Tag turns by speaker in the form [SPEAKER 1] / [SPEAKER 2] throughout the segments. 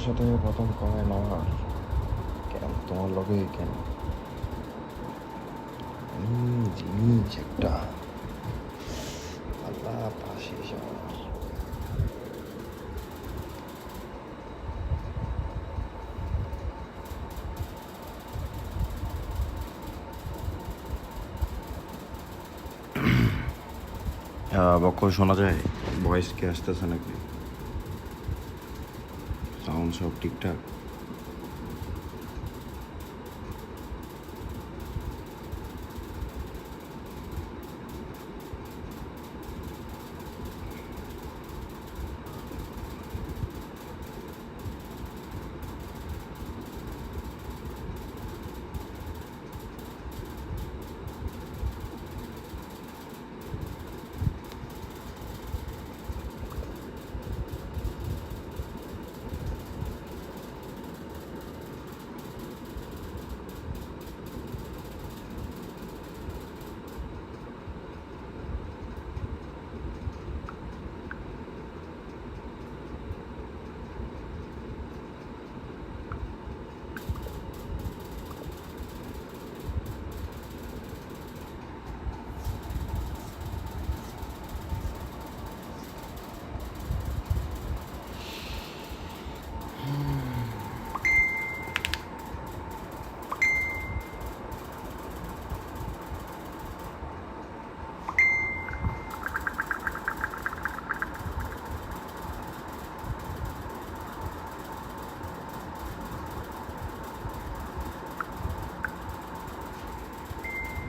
[SPEAKER 1] সাথে প্রথম কমেন্ট আমার কেন তোমার লগে কেন জিনিস একটা আল্লাহ পাশে যাওয়ার বক্ষ শোনা যায়? ভয়েস কি আসতেছে নাকি? সাউন্ড সব ঠিকঠাক?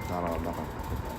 [SPEAKER 1] দাঁড়াও দাঁড়াও কি কি বল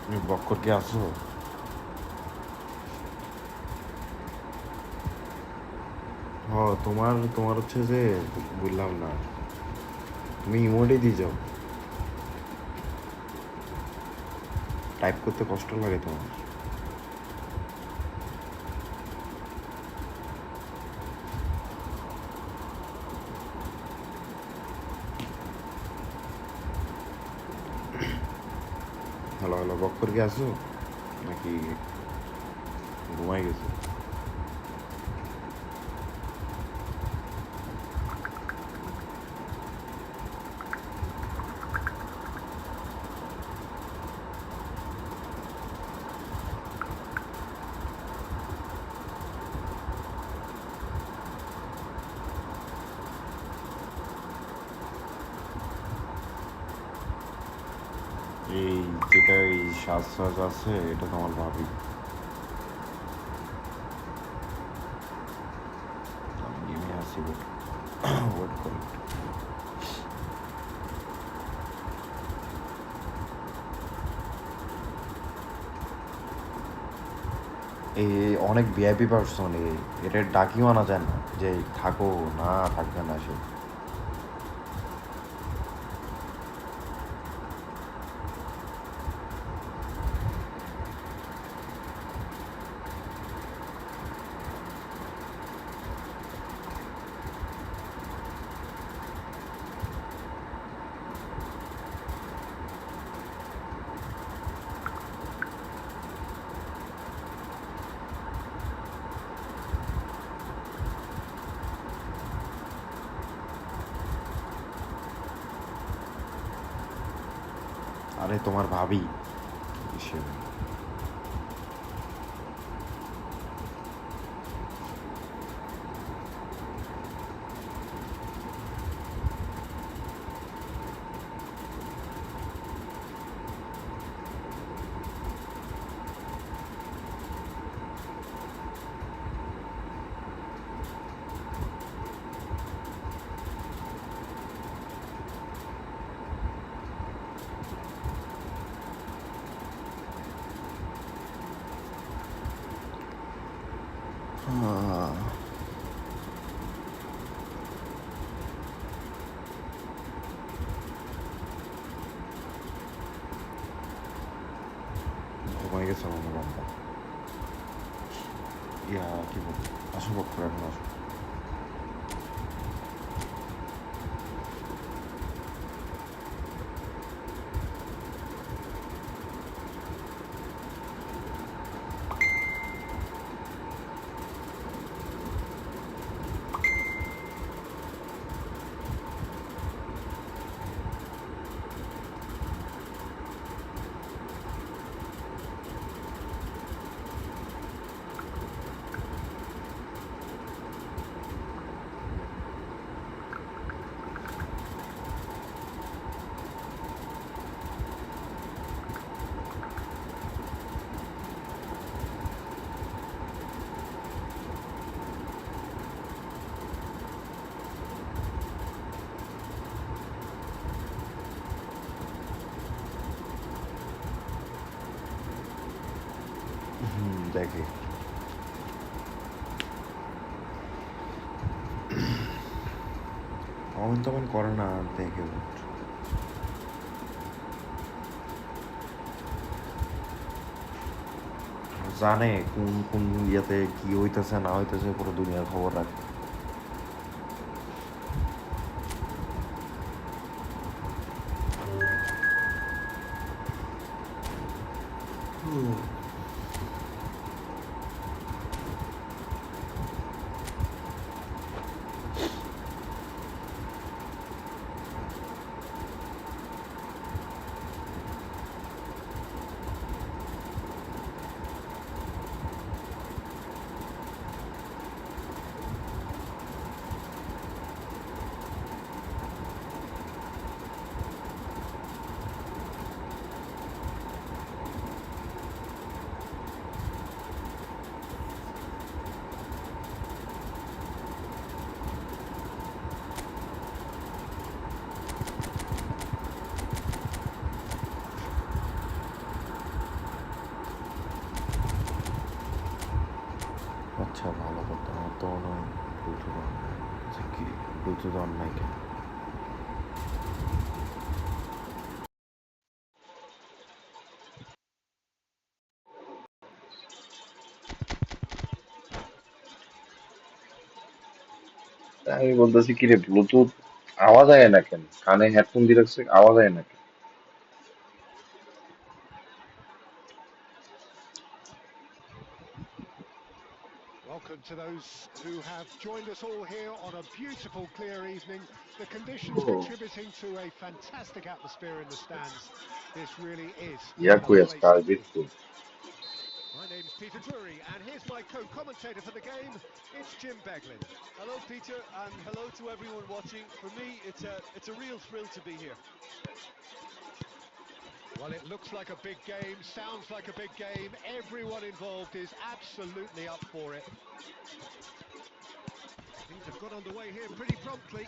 [SPEAKER 1] তুমি বক্কর কে আসো? তোমার তোমার হচ্ছে যে বললাম না, তুমি ইমোটই দিয়ে যাও, টাইপ করতে কষ্ট লাগে তোমার। হ্যালো হ্যালো, বক্কর কে আসো নাকি ঘুমাই গেছো? এই যেটা এই শ্বাস শ্বাস আছে এটা তোমার ভাবি। এই অনেক ভিআইপি পার্সন এটা ডাকিও আনা যায় না যে থাকো না থাকবে না সে আরে তোমার ভাবি সে ঘুমাই গেছে মনে বান্ধব কি বলবো আসো বক্তব্য এখন আসো দেখি কমেন্ট টমেন্ট করে না দেখে জানে কোন কোন ইয়াতে কি হইতেছে না হইতেছে পুরো দুনিয়ার খবর রাখে আচ্ছা ভালো কথা আমার তো মনে হয় ব্লুটুথ অন কি ব্লুটুথ অন নাই কেন আমি বলতেছি কি রে ব্লুটুথ আওয়াজ আয় না কেন কানে হেডফোন দিয়ে রাখছে আওয়াজ আয় না কেন
[SPEAKER 2] Welcome to those who have joined us all here on a beautiful, clear evening. The conditions contributing to a fantastic atmosphere in the stands. This really is
[SPEAKER 1] yeah
[SPEAKER 2] a
[SPEAKER 1] কই আজকে
[SPEAKER 2] place to
[SPEAKER 1] আরবিট
[SPEAKER 2] be.
[SPEAKER 1] কই
[SPEAKER 2] My name's Peter Drury, and here's my co-commentator for the game. It's Jim Beglin.
[SPEAKER 3] Hello, Peter, and hello to everyone watching. For me, it's a real thrill to be here.
[SPEAKER 2] Well, it looks like a big game, sounds like a big game. Everyone involved is absolutely up for it. Things have got underway here pretty promptly.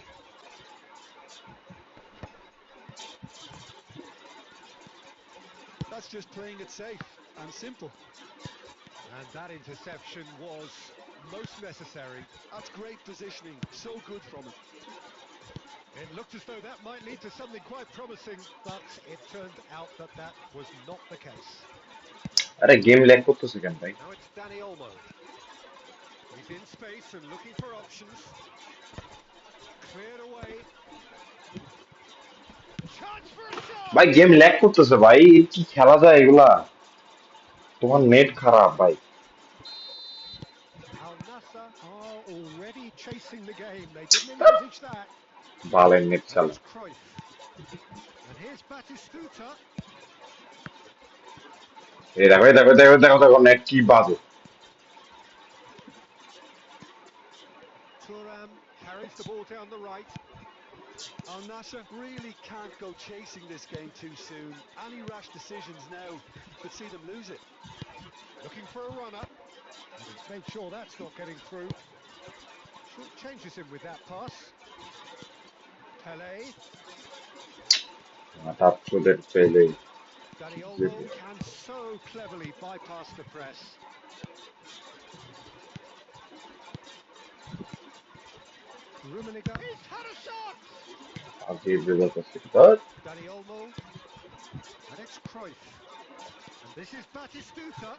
[SPEAKER 3] That's just playing it safe and simple.
[SPEAKER 2] And that interception was most necessary.
[SPEAKER 3] That's great positioning. So good from him.
[SPEAKER 2] It looked as though that might lead to something quite promising, but it turned out that that was not the case.
[SPEAKER 1] আরে game lag করতেছে কেন ভাই?
[SPEAKER 2] Now it's Danny Olmo. He's in space and looking for options. Cleared away. Chance for a shot!
[SPEAKER 1] ভাই game lag করতেছে ভাই, কি খেলা যায় এগুলা? তোমার নেট খারাপ ভাই।
[SPEAKER 2] Al Nassr are already chasing the game. They didn't envisage that.
[SPEAKER 1] বালের নেট
[SPEAKER 2] And
[SPEAKER 1] চালা।
[SPEAKER 2] it's Cruyff. And here's Batistuta.
[SPEAKER 1] এই দেখো এই দেখো দেখো দেখো দেখো নেট কি বাজে।
[SPEAKER 2] Thuram carries the ball down the right.
[SPEAKER 3] Al Nassr really can't go chasing this game too soon. Any rash decisions now could see them lose it.
[SPEAKER 2] Looking for a runner. And he's made sure that's not getting through. Short changes him with that pass. Pele.
[SPEAKER 1] মাথার পেলে।
[SPEAKER 2] Danny Olmo can so cleverly bypass the press. Rummenigge. He's had a shot!
[SPEAKER 1] আজকে বিগত সিদ্ধার।
[SPEAKER 2] Danny Olmo. And it's Cruyff. And this is Batistuta.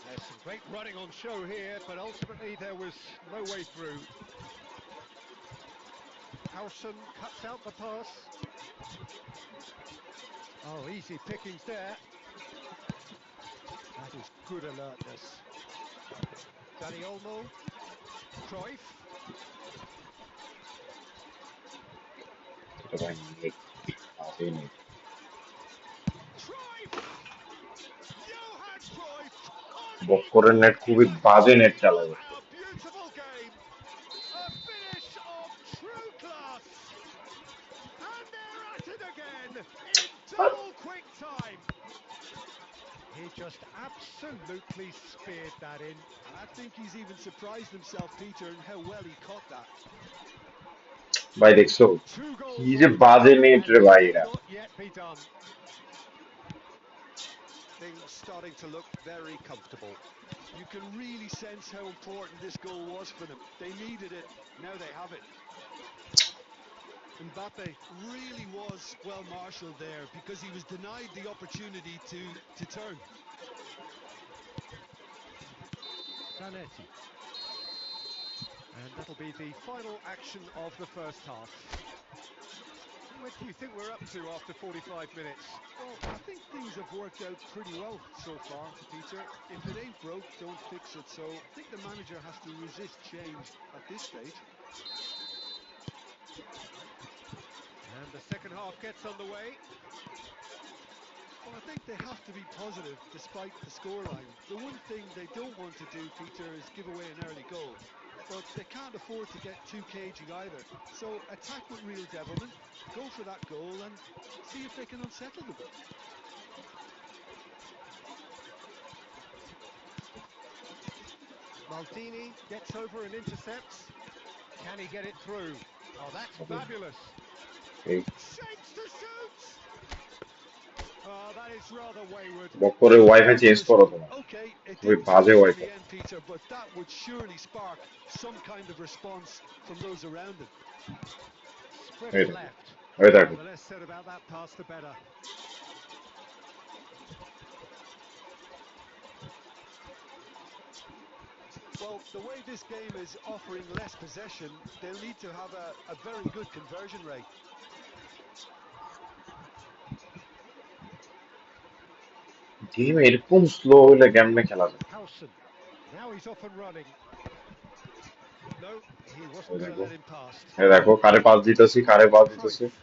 [SPEAKER 2] There's some great running on show here, but ultimately there was no way through. Howson cuts out the pass. Oh, easy pickings there. That is good alertness. Danny Olmo. Cruyff.
[SPEAKER 1] এটা ভাই net বাজে net.
[SPEAKER 2] Cruyff! Johan Cruyff!
[SPEAKER 1] বক্করের net খুবই বাজে net চালায়।
[SPEAKER 2] A beautiful game. A finish of true class. And they're at it again in double quick time. He just absolutely speared that in.
[SPEAKER 3] And I think he's even surprised himself, Peter, in how well he caught that.
[SPEAKER 1] ভাই দেখছো
[SPEAKER 2] Two
[SPEAKER 1] কি
[SPEAKER 2] goals
[SPEAKER 1] যে
[SPEAKER 2] on the
[SPEAKER 1] বাজে
[SPEAKER 2] board,
[SPEAKER 1] net
[SPEAKER 2] and
[SPEAKER 1] রে
[SPEAKER 2] it
[SPEAKER 1] ভাই
[SPEAKER 2] may
[SPEAKER 1] এরা।
[SPEAKER 2] not yet be done.
[SPEAKER 3] Things starting to look very comfortable. You can really sense how important this goal was for them. They needed it. Now they have it. Mbappe really was well marshalled there because he was denied the opportunity to turn.
[SPEAKER 2] Zanetti. And that'll be the final action of the first half. What do you think we're up to after 45 minutes?
[SPEAKER 3] Well, I think things have worked out pretty well so far, Peter. If it ain't broke, don't fix it. So I think the manager has to resist change at this stage.
[SPEAKER 2] And the second half gets underway.
[SPEAKER 3] Well, I think they have to be positive despite the scoreline. The one thing they don't want to do, Peter, is give away an early goal. But they can't afford to get too cagey either. So attack with real devilment, go for that goal and see if they can unsettle them.
[SPEAKER 2] Maldini gets over and intercepts. Can he get it through? Oh, that's fabulous.
[SPEAKER 1] এই
[SPEAKER 2] Shapes to shoot! Oh, that is rather wayward.
[SPEAKER 1] বক্করের wifi change করো তোমার।
[SPEAKER 3] Okay, it
[SPEAKER 1] খুবই
[SPEAKER 3] didn't
[SPEAKER 1] বাজে
[SPEAKER 3] turn out in
[SPEAKER 1] wifi.
[SPEAKER 3] the end, Peter, but that would surely spark some kind of response from those around him.
[SPEAKER 2] Spread
[SPEAKER 1] এই
[SPEAKER 2] it
[SPEAKER 1] দেখো
[SPEAKER 2] left.
[SPEAKER 1] এই দেখো।
[SPEAKER 2] The less said about that pass, the better.
[SPEAKER 3] Well, the way this game is offering less possession, they'll need to have a very good conversion rate.
[SPEAKER 1] Game এরকম slow হলে কেমনে খেলা যায়?
[SPEAKER 2] Howson. Now he's off and running. No, he
[SPEAKER 1] এই
[SPEAKER 2] wasn't going to
[SPEAKER 1] দেখো
[SPEAKER 2] let him past.
[SPEAKER 1] এই দেখো কারে পাস দিতেছি কারে পাস দিতেছি।
[SPEAKER 2] Cruyff.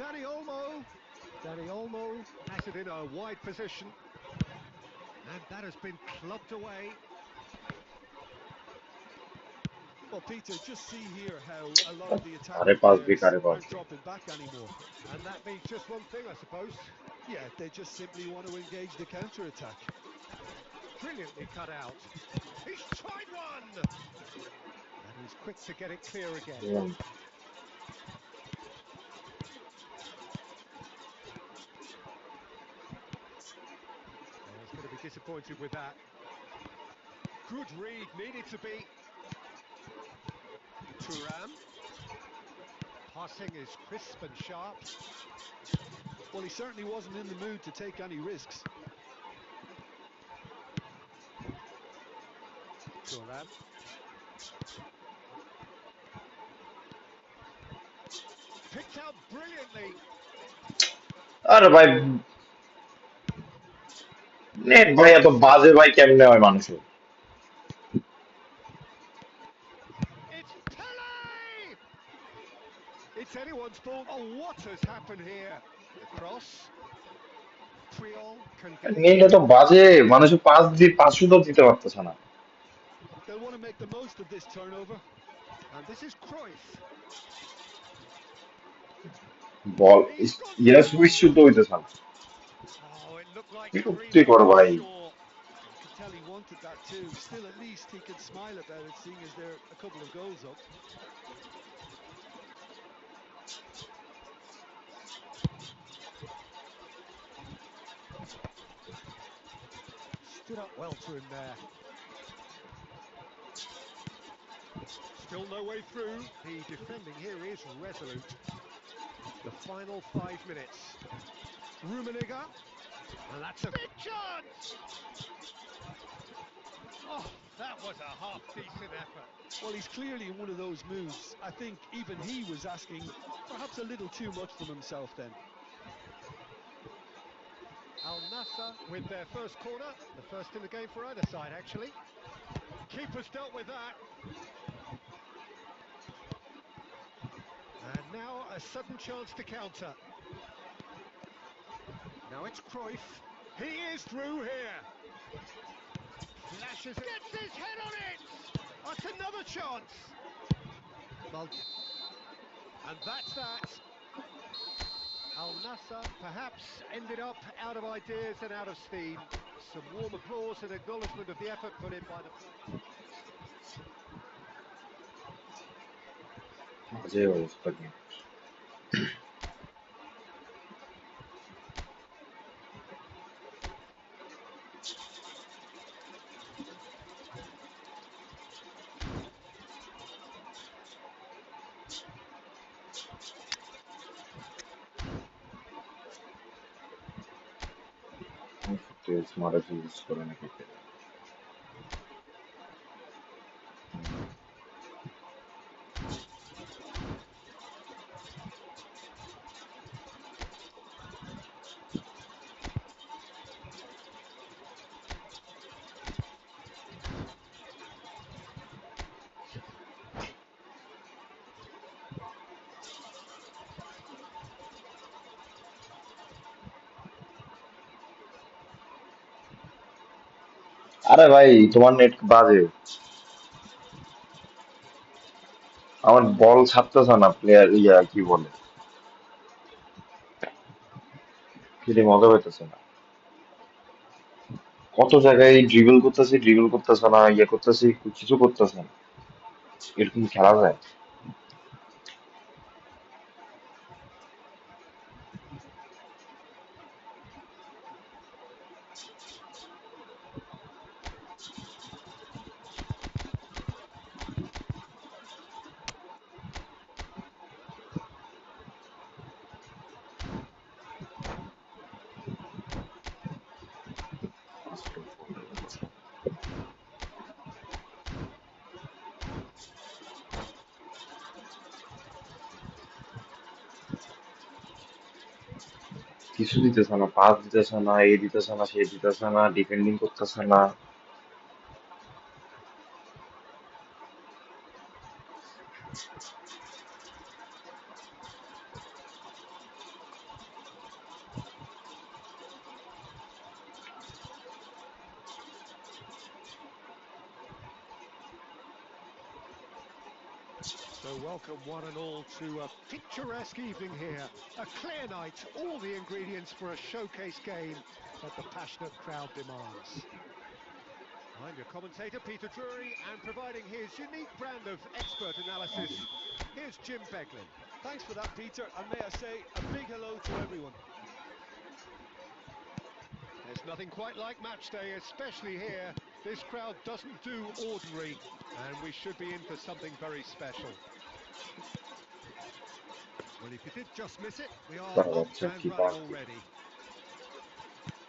[SPEAKER 2] Danny Olmo. Danny Olmo has it in a wide position. And that has been clubbed away.
[SPEAKER 3] Well, Peter, just see here how a lot of the
[SPEAKER 1] কারে
[SPEAKER 3] attacking
[SPEAKER 1] pass the
[SPEAKER 3] players
[SPEAKER 1] কারে pass
[SPEAKER 3] aren't
[SPEAKER 1] the.
[SPEAKER 3] dropping back anymore.
[SPEAKER 2] And that means just one thing, I suppose.
[SPEAKER 3] Yeah, they just simply want to engage the counter-attack.
[SPEAKER 2] Brilliantly cut out. He's tried one! And he's quick to get it clear again. disappointed with that. Good read, needed to be. Thuram. Passing is crisp and sharp.
[SPEAKER 3] Well, he certainly wasn't in the mood to take any risks.
[SPEAKER 2] Thuram. Picked out brilliantly.
[SPEAKER 1] আরে ভাই net ভাই এত বাজে ভাই কেমনে হয় মানুষের
[SPEAKER 2] It's Pele! It's anyone's ball. Oh, what has happened here? The cross. Puyol can get it
[SPEAKER 1] net
[SPEAKER 2] in.
[SPEAKER 1] এত বাজে মানুষের পাস শুধু দিতে পারতেছে না
[SPEAKER 3] They'll want to make the most of this turnover.
[SPEAKER 2] And this is Cruyff.
[SPEAKER 1] Ball
[SPEAKER 2] He's gone for
[SPEAKER 1] yeah
[SPEAKER 2] the
[SPEAKER 1] switch
[SPEAKER 2] ball.
[SPEAKER 1] শুদ্ধ হইতেছে না
[SPEAKER 2] Oh, it looked like
[SPEAKER 1] বিরক্তি
[SPEAKER 2] dreaming
[SPEAKER 1] কর
[SPEAKER 2] on
[SPEAKER 1] ভাই
[SPEAKER 2] shore.
[SPEAKER 3] You could tell he wanted that too. Still, at least he can smile about it, seeing as they're a couple of goals up.
[SPEAKER 2] Stood up well to him there. Still no way through. The defending here is resolute. The final 5 minutes. Rummenigge. And that's a big chance! Oh, that was a half-decent effort.
[SPEAKER 3] Well, he's clearly in one of those moods. I think even he was asking perhaps a little too much from himself then.
[SPEAKER 2] Al Nassr with their first corner. The first in the game for either side, actually. Keeper's dealt with that. And now a sudden chance to counter. Now it's Cruyff. He is through here. Flashes it. Gets his head on it! That's another chance.
[SPEAKER 3] Well,
[SPEAKER 2] And that's that. Al Nassr perhaps ended up out of ideas and out of steam. Some warm applause and acknowledgement of the effort put in by the players.
[SPEAKER 1] বাজে অবস্থা কি smart use করে নাকি আরে ভাই তোমার net বাজে আমার বল ছাড়তেছে না প্লেয়ার ইয়া কি বলে খেলে মজা পাইতেছে না কত জায়গায় ড্রিবল করতেছে না ইয়ে করতেছি কিছু করতেছে না এরকম খেলা যায় কিছু দিতেছে না পাস দিতেছে না এ দিতেছে না সে দিতেছে না ডিফেন্ডিং করতেছে না
[SPEAKER 2] So welcome one and all to a picturesque evening here. A clear night, all the ingredients for a showcase game that the passionate crowd demands. I'm your commentator, Peter Drury, and providing his unique brand of expert analysis, here's Jim Beglin.
[SPEAKER 3] thanks for that, Peter, and may I say a big hello to everyone.
[SPEAKER 2] There's nothing quite like match day, especially here. This crowd doesn't do ordinary, and we should be in for something very special. Well, if you did just miss it, we are
[SPEAKER 1] Bravo,
[SPEAKER 2] up and
[SPEAKER 1] Chucky
[SPEAKER 2] running
[SPEAKER 1] Party.
[SPEAKER 2] already.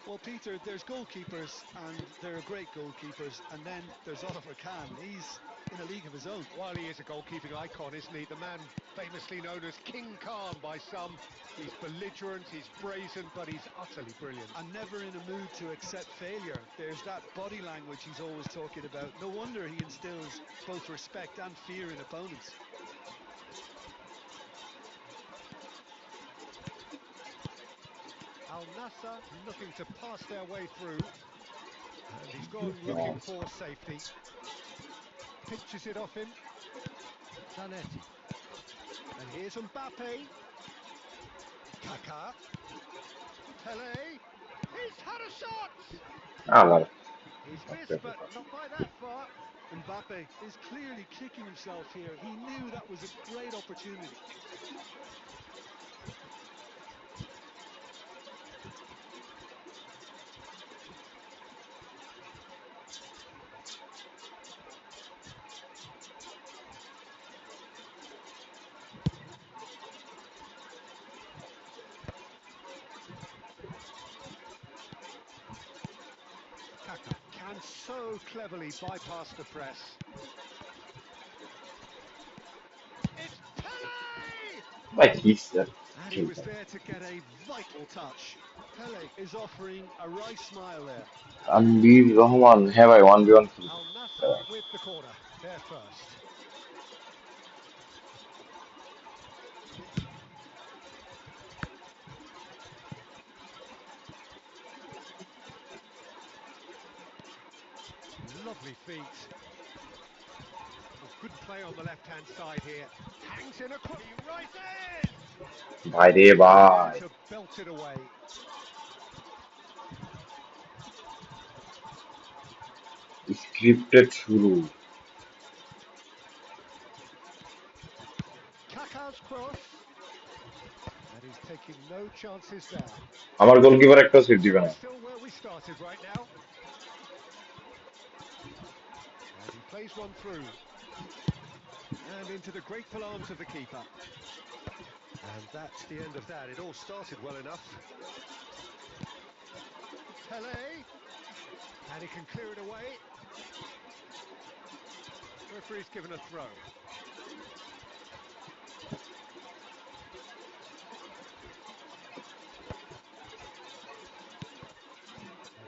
[SPEAKER 3] Well, Peter, there's goalkeepers, and there are great goalkeepers, and then there's Oliver Kahn. He's in a league of his own.
[SPEAKER 2] While he is a goalkeeping icon, isn't he? The man famously known as King Khan by some. He's belligerent, he's brazen, but he's utterly brilliant.
[SPEAKER 3] And never in a mood to accept failure. There's that body language he's always talking about. No wonder he instills both respect and fear in opponents.
[SPEAKER 2] Al Nassr looking to pass their way through. And he's gone looking for safety. Pinches it off him. Zanetti. And here's Mbappe. Kaká. Pele. He's had a shot!
[SPEAKER 1] Ah, vale.
[SPEAKER 2] He's missed, but not by that far.
[SPEAKER 3] Mbappe is clearly kicking himself here. He knew that was a great opportunity.
[SPEAKER 2] Kaká can so cleverly bypass the press. It's Pele!
[SPEAKER 1] Like he said.
[SPEAKER 2] And he was there to get a vital touch.
[SPEAKER 3] Pele is offering a wry smile there.
[SPEAKER 1] Ambir Rahman, have I 1v1 kill?
[SPEAKER 2] Al Nassr with the corner. They're first. Lovely feet. Good play on the left-hand side here. Hangs in a cross. He rises!
[SPEAKER 1] Bye day, bye.
[SPEAKER 2] To belt it away.
[SPEAKER 1] Scripted শুরু।
[SPEAKER 2] Kaká's cross. And he's taking no chances there.
[SPEAKER 1] আমার goalkeeper একটা save দিবে না।
[SPEAKER 2] Still where we started right now. And he plays one through. And into the grateful arms of the keeper. And that's the end of that. It all started well enough. Pele. And he can clear it away. Referee's given a throw.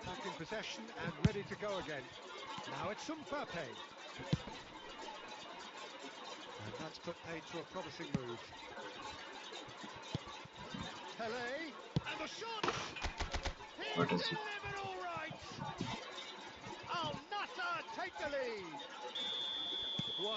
[SPEAKER 2] Back in possession and ready to go again. Now it's Mbappe. And that's put paid to a promising move. Pele. And the shot!
[SPEAKER 1] What
[SPEAKER 2] He's
[SPEAKER 1] is it?
[SPEAKER 2] delivered all right! Al Nassr take the lead!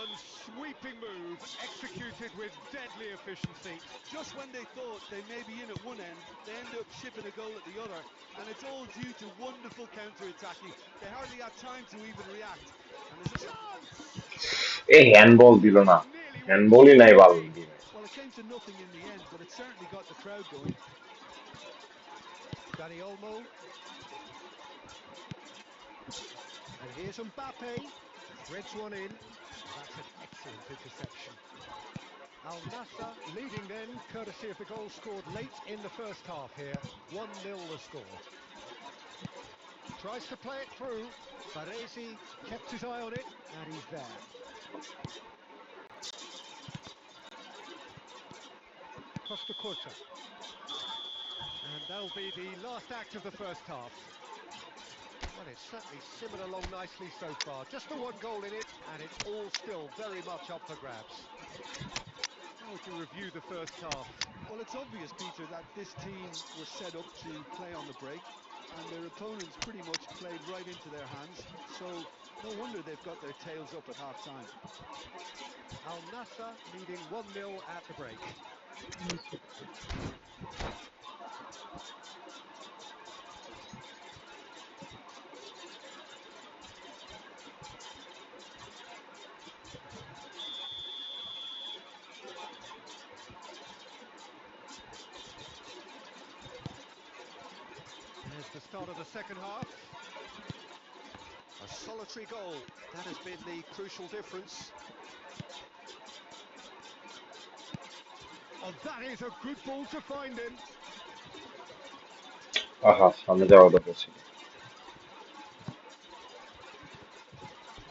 [SPEAKER 2] One sweeping move, executed with deadly efficiency.
[SPEAKER 3] Just when they thought they may be in at one end, they end up shipping a goal at the other. And it's all due to wonderful counter-attacking. They hardly had time to even react. And there's a
[SPEAKER 2] Chance!
[SPEAKER 1] A handball দিল না, হ্যান্ডবলই নাই ভালো গেমে।
[SPEAKER 3] well, it came to nothing in the end, but it certainly got the crowd going.
[SPEAKER 2] Dani Olmo. And here's Mbappe. Threads one in. That's an excellent interception. Al Nassr leading then, courtesy of the goal scored late in the first half here. 1-0 the score. Tries to play it through. Baresi kept his eye on it, and he's there. Costa Curta. And that'll be the last act of the first half. Well, it's certainly simmered along nicely so far. Just the one goal in it, and it's all still very much up for grabs. Now we can review the first half.
[SPEAKER 3] Well, it's obvious, Peter, that this team was set up to play on the break, and their opponents pretty much played right into their hands, so no wonder they've got their tails up at half-time.
[SPEAKER 2] Al Nassr leading 1-0 at the break. There's the start of the second half.
[SPEAKER 3] A solitary goal. That has been the crucial difference.
[SPEAKER 2] Oh, that is a good ball to find him.
[SPEAKER 1] আহা সামনে যাওয়া দরকার ছিল।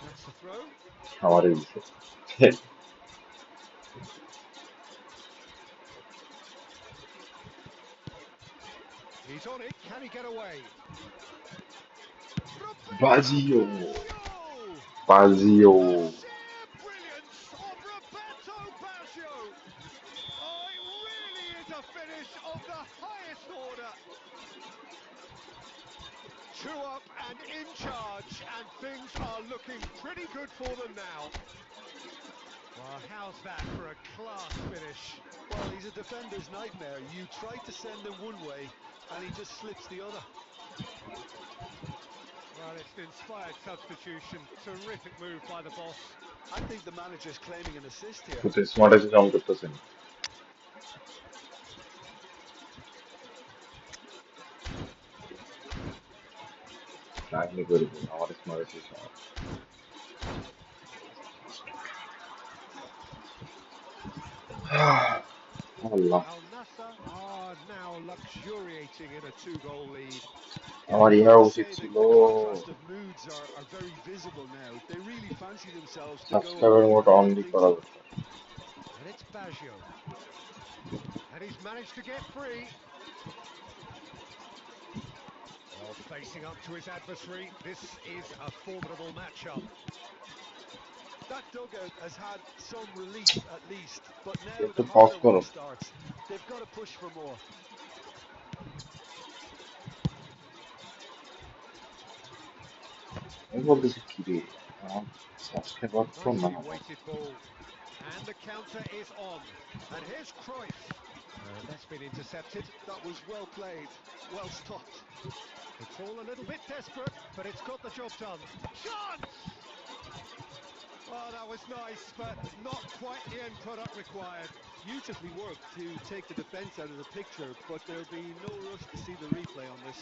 [SPEAKER 2] That's the throw.
[SPEAKER 1] আমারই দিছে।
[SPEAKER 2] He's on it. Can he get away? Roberto
[SPEAKER 1] বাজিও
[SPEAKER 2] Baggio!
[SPEAKER 1] বাজিও
[SPEAKER 2] The sheer brilliance of Roberto Baggio! Oh, it really is a finish of the highest order. 2 up and in charge, and things are looking pretty good for them now. Well, how's that for a class finish?
[SPEAKER 3] Well, he's a defender's nightmare. You try to send him one way, and he just slips the other.
[SPEAKER 2] Well, it's an inspired substitution. Terrific move by the boss.
[SPEAKER 3] I think the manager's claiming an assist here.
[SPEAKER 1] হচ্ছে smart এসে জম করতেছেন কাহিনী করব আমার smart এসে আল্লাহ
[SPEAKER 2] Al Nassr are now luxuriating in a 2-goal lead.
[SPEAKER 3] Yeah,
[SPEAKER 1] আমার
[SPEAKER 3] you've
[SPEAKER 1] ইহা
[SPEAKER 3] got to
[SPEAKER 1] উচিত
[SPEAKER 3] say
[SPEAKER 1] ছিল
[SPEAKER 3] the contrast of moods are very visible now. They really fancy themselves to go
[SPEAKER 1] subscriber
[SPEAKER 3] and
[SPEAKER 1] mode
[SPEAKER 3] lift
[SPEAKER 1] only
[SPEAKER 3] things
[SPEAKER 1] করা
[SPEAKER 3] up.
[SPEAKER 1] দরকার
[SPEAKER 2] And it's Baggio. And he's managed to get free. Well, facing up to his adversary, this is a formidable matchup.
[SPEAKER 3] That dugout has had some relief at least, but now
[SPEAKER 1] একটু
[SPEAKER 3] the
[SPEAKER 1] pause
[SPEAKER 3] harder
[SPEAKER 1] করো
[SPEAKER 3] work starts. They've got to push for more.
[SPEAKER 1] আমি বলতেছি কি রে আমার subscriber তো না
[SPEAKER 2] Nicely weighted ball. And the counter is on. And here's Cruyff. And that's been intercepted.
[SPEAKER 3] That was well played, well stopped.
[SPEAKER 2] It's all a little bit desperate, but it's got the job done. Chance! Oh, that was nice, but not quite the end product required.
[SPEAKER 3] Beautifully worked to take the defence out of the picture, but there'll be no rush to see the replay on this.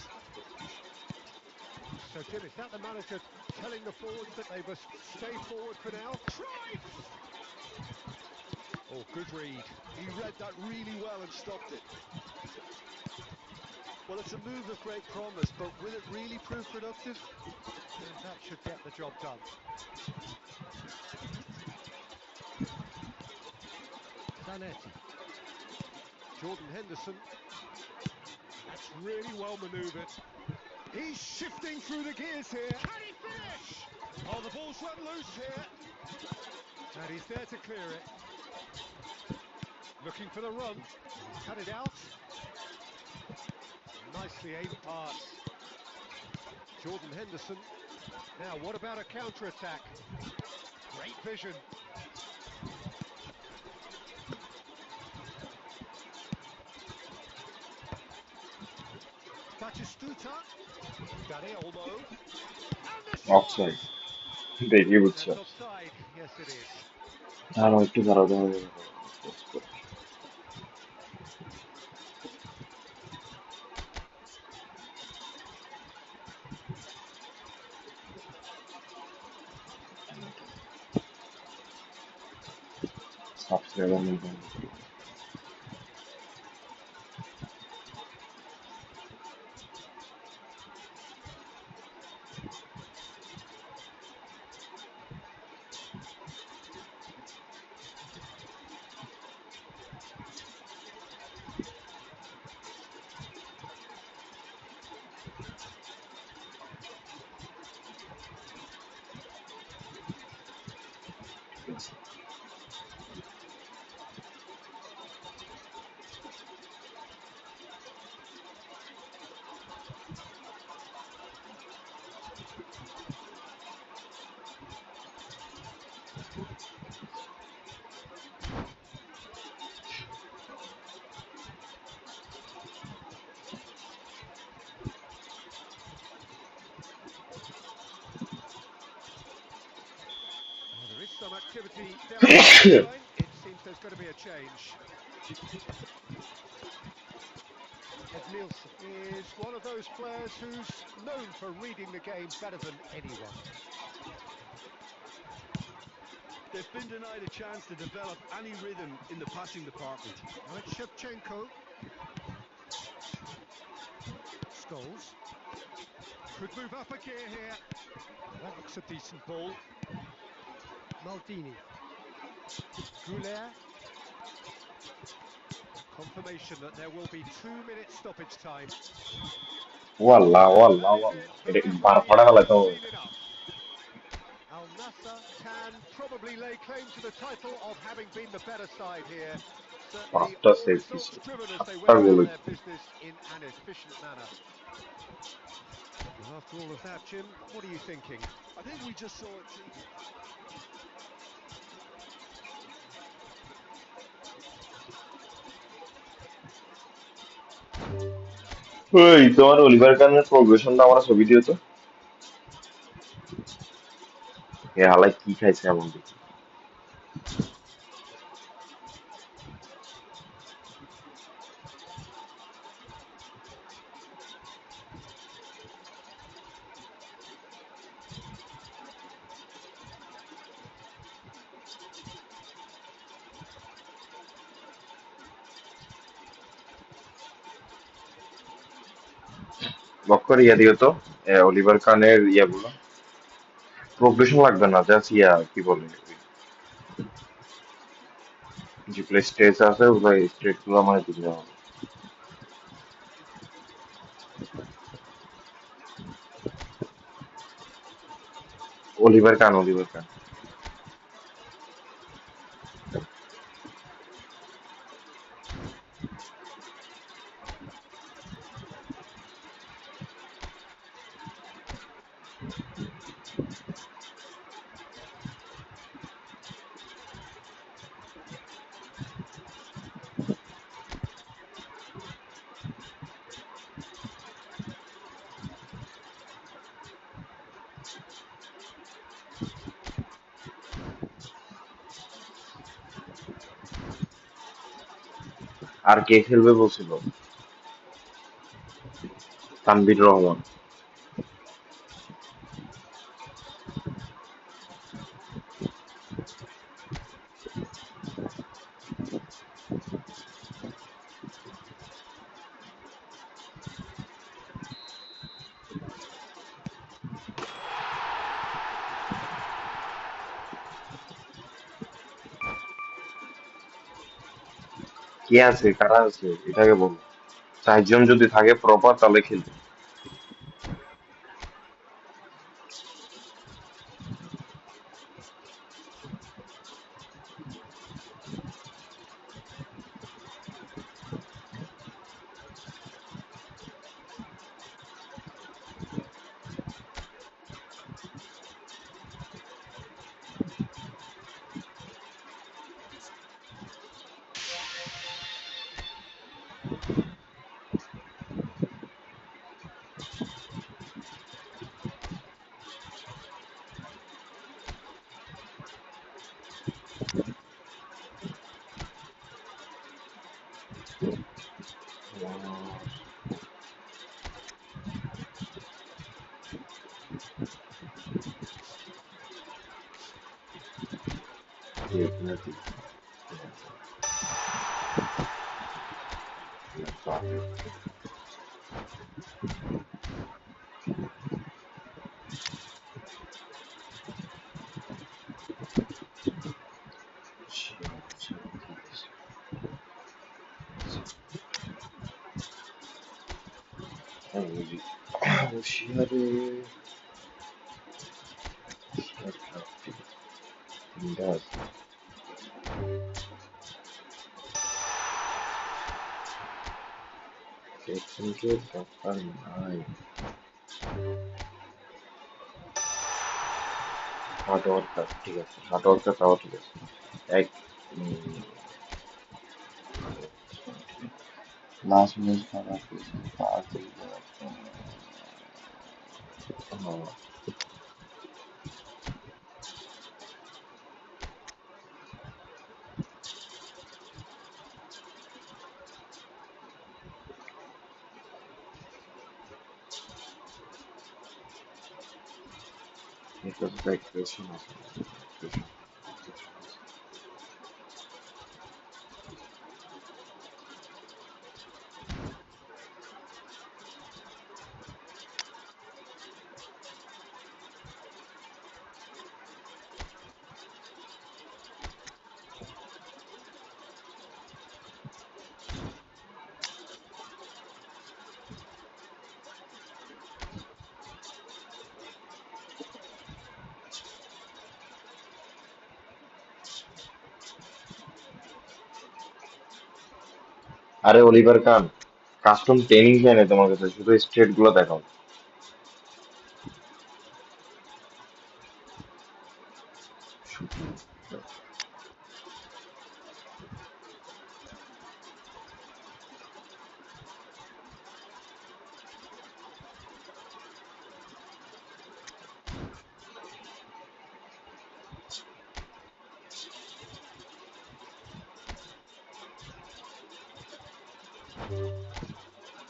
[SPEAKER 2] So, Jim, is that the manager telling the forwards that they must stay forward for now? Cruyff!
[SPEAKER 3] Oh, good read. He read that really well and stopped it. Well, it's a move of great promise, but will it really prove productive?
[SPEAKER 2] And that should get the job done. Zanetti. Jordan Henderson. That's really well manoeuvred. He's shifting through the gears here. Can he finish? Oh, the ball's run loose here. And he's there to clear it. Looking for the run. He's cut it out. Nicely aimed pass. Jordan Henderson. Now, what about a counter-attack? Great vision. Batistuta. Dani Olmo. And the
[SPEAKER 1] offside
[SPEAKER 2] shot!
[SPEAKER 1] দেখি বুঝছো
[SPEAKER 2] That's offside. Yes, it is.
[SPEAKER 1] আরো একটু দাঁড়াও দাঁড়াও subscriber mode
[SPEAKER 2] Well, there is some activity down the touchline. It seems there's going to be a change. Nielsen is one of those players who's known for reading the game better than anyone.
[SPEAKER 3] They've been denied a chance to develop any rhythm in the passing department.
[SPEAKER 2] Now it's Shevchenko. Scholes. Could move up a gear here. That looks a decent ball. Maldini. Goulet. Confirmation that there will be 2 minutes stoppage time.
[SPEAKER 1] Wallah, wallah,
[SPEAKER 2] That is it.
[SPEAKER 1] wallah.
[SPEAKER 2] The
[SPEAKER 1] এটা বার
[SPEAKER 2] referee
[SPEAKER 1] ফাটা
[SPEAKER 2] has
[SPEAKER 1] ফেলাইতে হবে।
[SPEAKER 2] seen enough. Al Nassr can probably lay claim to the title of having been the better side here. Certainly
[SPEAKER 1] পাঁচটা
[SPEAKER 2] all
[SPEAKER 1] save
[SPEAKER 2] results
[SPEAKER 1] দিছে,
[SPEAKER 2] driven as they
[SPEAKER 1] সাতটা
[SPEAKER 2] went
[SPEAKER 1] goal
[SPEAKER 2] about their
[SPEAKER 1] হইছে।
[SPEAKER 2] business in an efficient manner. Well, after all of that, Jim, what are you thinking?
[SPEAKER 3] I think we just saw a team.
[SPEAKER 1] ওই তোমার Oliver কানের প্রোগ্রেশনটা আমার ছবি দিও তো। এ হালাই কি খাইছে এমন দেখি। বক্কর ইয়া দিও তো, অলিভার কানের ইয়াগুলো। প্রোগ্রেশন লাগবে না, জাস্ট ইয়া কি বলে, যে প্লে স্টেজ আছে ওগুলো স্টেট গুলো মানে দিলে হবে। অলিভার কান, অলিভার কান। আর কে খেলবে বলছিল? তানভীর রহমান। কে আছে, কারা আছে এটাকে বলো। চারজন যদি থাকে প্রপার তাহলে খেলবে। হুঁশিয়ারে, তিনটা আছে। সেকেন্ডের ব্যাপার নাই। হার্ড ওয়ার্কার ঠিক আছে, হার্ড ওয়ার্কার তাও ঠিক আছে। এক লাস্ট ম্যাচ খারাপ হয়েছে, তাড়াতাড়ি কাছে তো এক্সপ্রেশন আছে expression। আরে অলিভার খান, কাস্টম ট্রেনিং চাই না তোমার কাছে, শুধু স্টেট গুলো দেখাও।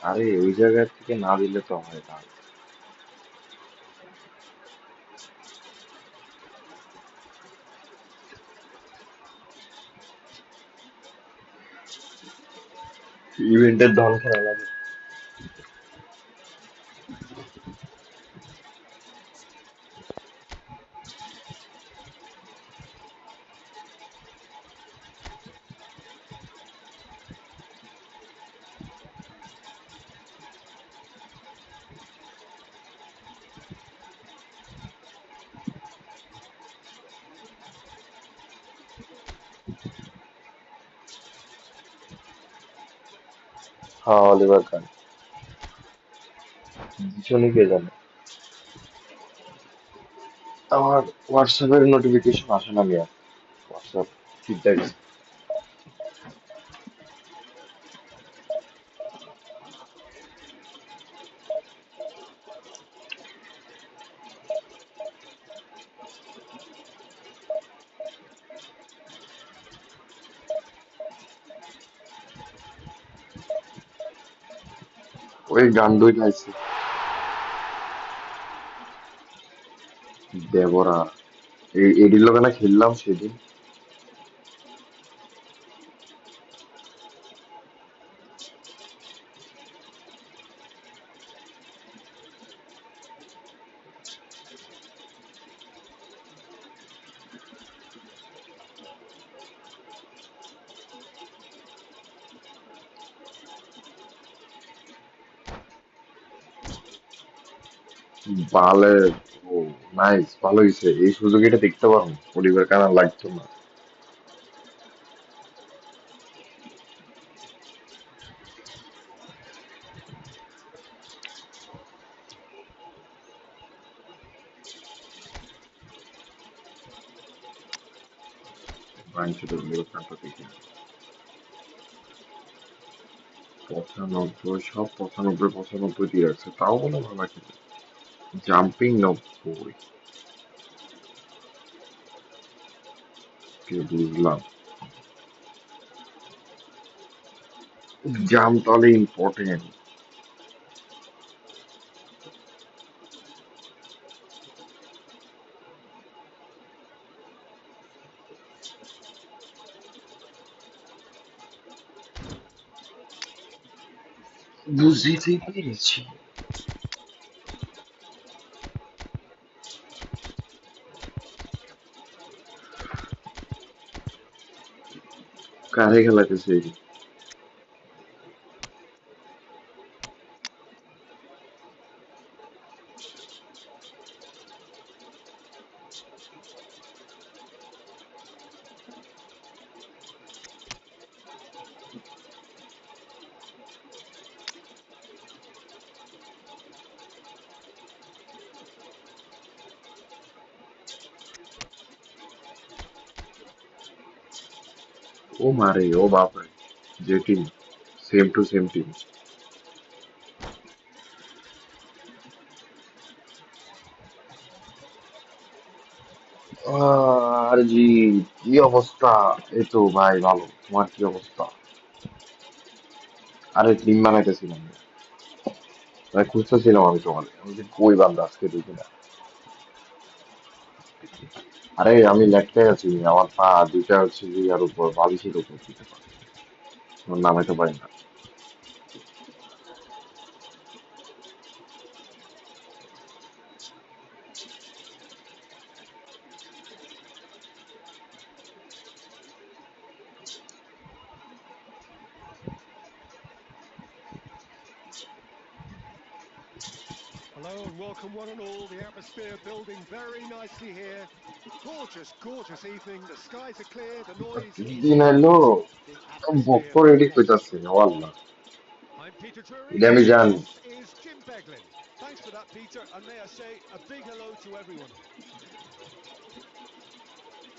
[SPEAKER 1] আরে ওই জায়গা থেকে না দিলে তো হয় না। ইভেন্টের দল খেলা লাগে। হ্যাঁ অলিভার খান, জিসনি কে জানে। আমার হোয়াটসঅ্যাপের নোটিফিকেশন আসে না মিয়া, হোয়াটসঅ্যাপ ফিডব্যাক। ওই গান দুই লাইছে দেবরা, এই এডির লগে না খেললাম সেদিন। বালে, ও নাইস, ভালো হয়েছে, এই সুযোগ এটা দেখতে পারো, অলিভার কানা লাগতো না। ব্রাইনচোদের অলিভার কানটা দেখি। 95, সব 95 দিয়ে রাখছে, তাও মনে হয় ভালো খেলে। জাম্পিং 90, কি বুঝলাম। জাম্প তাহলে ইম্পর্টেন্ট। বুঝতে পেরেছি। কারে খেলাতেছে? ও মারে, ও বাপরে, যে team, same to same team. আর জি, কি অবস্থা? এই তো ভাই ভালো, তোমার কি অবস্থা? আরে টিম বানাইতেছিলাম, ভাই খুঁজতেছিলাম আমি তোমার, আমি যে কই বান্দা আজকে দেখি না। আরে আমি লেটকায় আছি, আমার পা দুইটা হচ্ছে যে ইয়ার উপর বালিশের উপর দিতে পারে, আমার নামাইতে পারি না।
[SPEAKER 2] Hello and welcome one and all. The atmosphere building very nicely here. Gorgeous, gorgeous evening. The skies are clear, the noise is
[SPEAKER 1] দিন হইলো
[SPEAKER 2] quiet, the atmosphere
[SPEAKER 1] Bakkar eddy
[SPEAKER 2] positive.
[SPEAKER 1] কইতাছে ওয়াল্লাহ,
[SPEAKER 2] I'm Peter
[SPEAKER 1] এটা
[SPEAKER 2] Drury,
[SPEAKER 1] আমি
[SPEAKER 2] and
[SPEAKER 1] জানি।
[SPEAKER 2] this is Jim Beglin. Thanks for that, Peter, and may I say a big hello to everyone.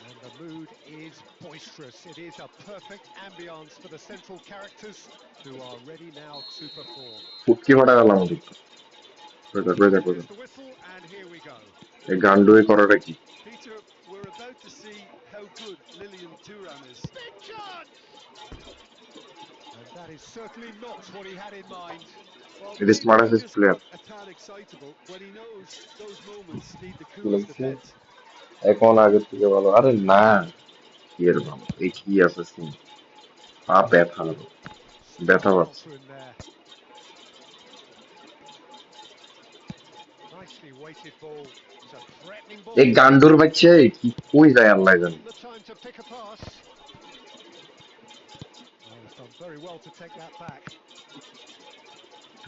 [SPEAKER 2] And the mood is boisterous. It is a perfect ambience for the central characters who are ready now to perform.
[SPEAKER 1] ফুটকি ফাটা গেলাম ওদিক, কইতা কইতা কইতা
[SPEAKER 2] Here's the whistle, and here we go.
[SPEAKER 1] এই গান্ডুই করাটা কি?
[SPEAKER 3] Peter, we're about to see how good Lilian Thuram is.
[SPEAKER 2] Big chance!
[SPEAKER 3] And that is certainly not what he had in mind.
[SPEAKER 2] Well,
[SPEAKER 1] এটা
[SPEAKER 2] maybe
[SPEAKER 1] smart
[SPEAKER 2] he
[SPEAKER 1] assess
[SPEAKER 2] just
[SPEAKER 1] player.
[SPEAKER 2] got a tad excitable when he knows those moments need the
[SPEAKER 1] কি
[SPEAKER 2] coolest
[SPEAKER 1] লাগছে?
[SPEAKER 2] defence.
[SPEAKER 1] এখন আগের থেকে ভালো। আরে না, কি এর ভালো, এই কি আছে সিন, পা ব্যথা, ব্যথা
[SPEAKER 2] Strong
[SPEAKER 1] পাচ্ছে।
[SPEAKER 2] counter in there. Nicely weighted ball. It's a threatening
[SPEAKER 1] এই
[SPEAKER 2] ball.
[SPEAKER 1] গান্ডুর বাচ্চা কি কই যায় আল্লাহ জানে।
[SPEAKER 2] Not the time to pick a pass. Well, he's done very well to take that back.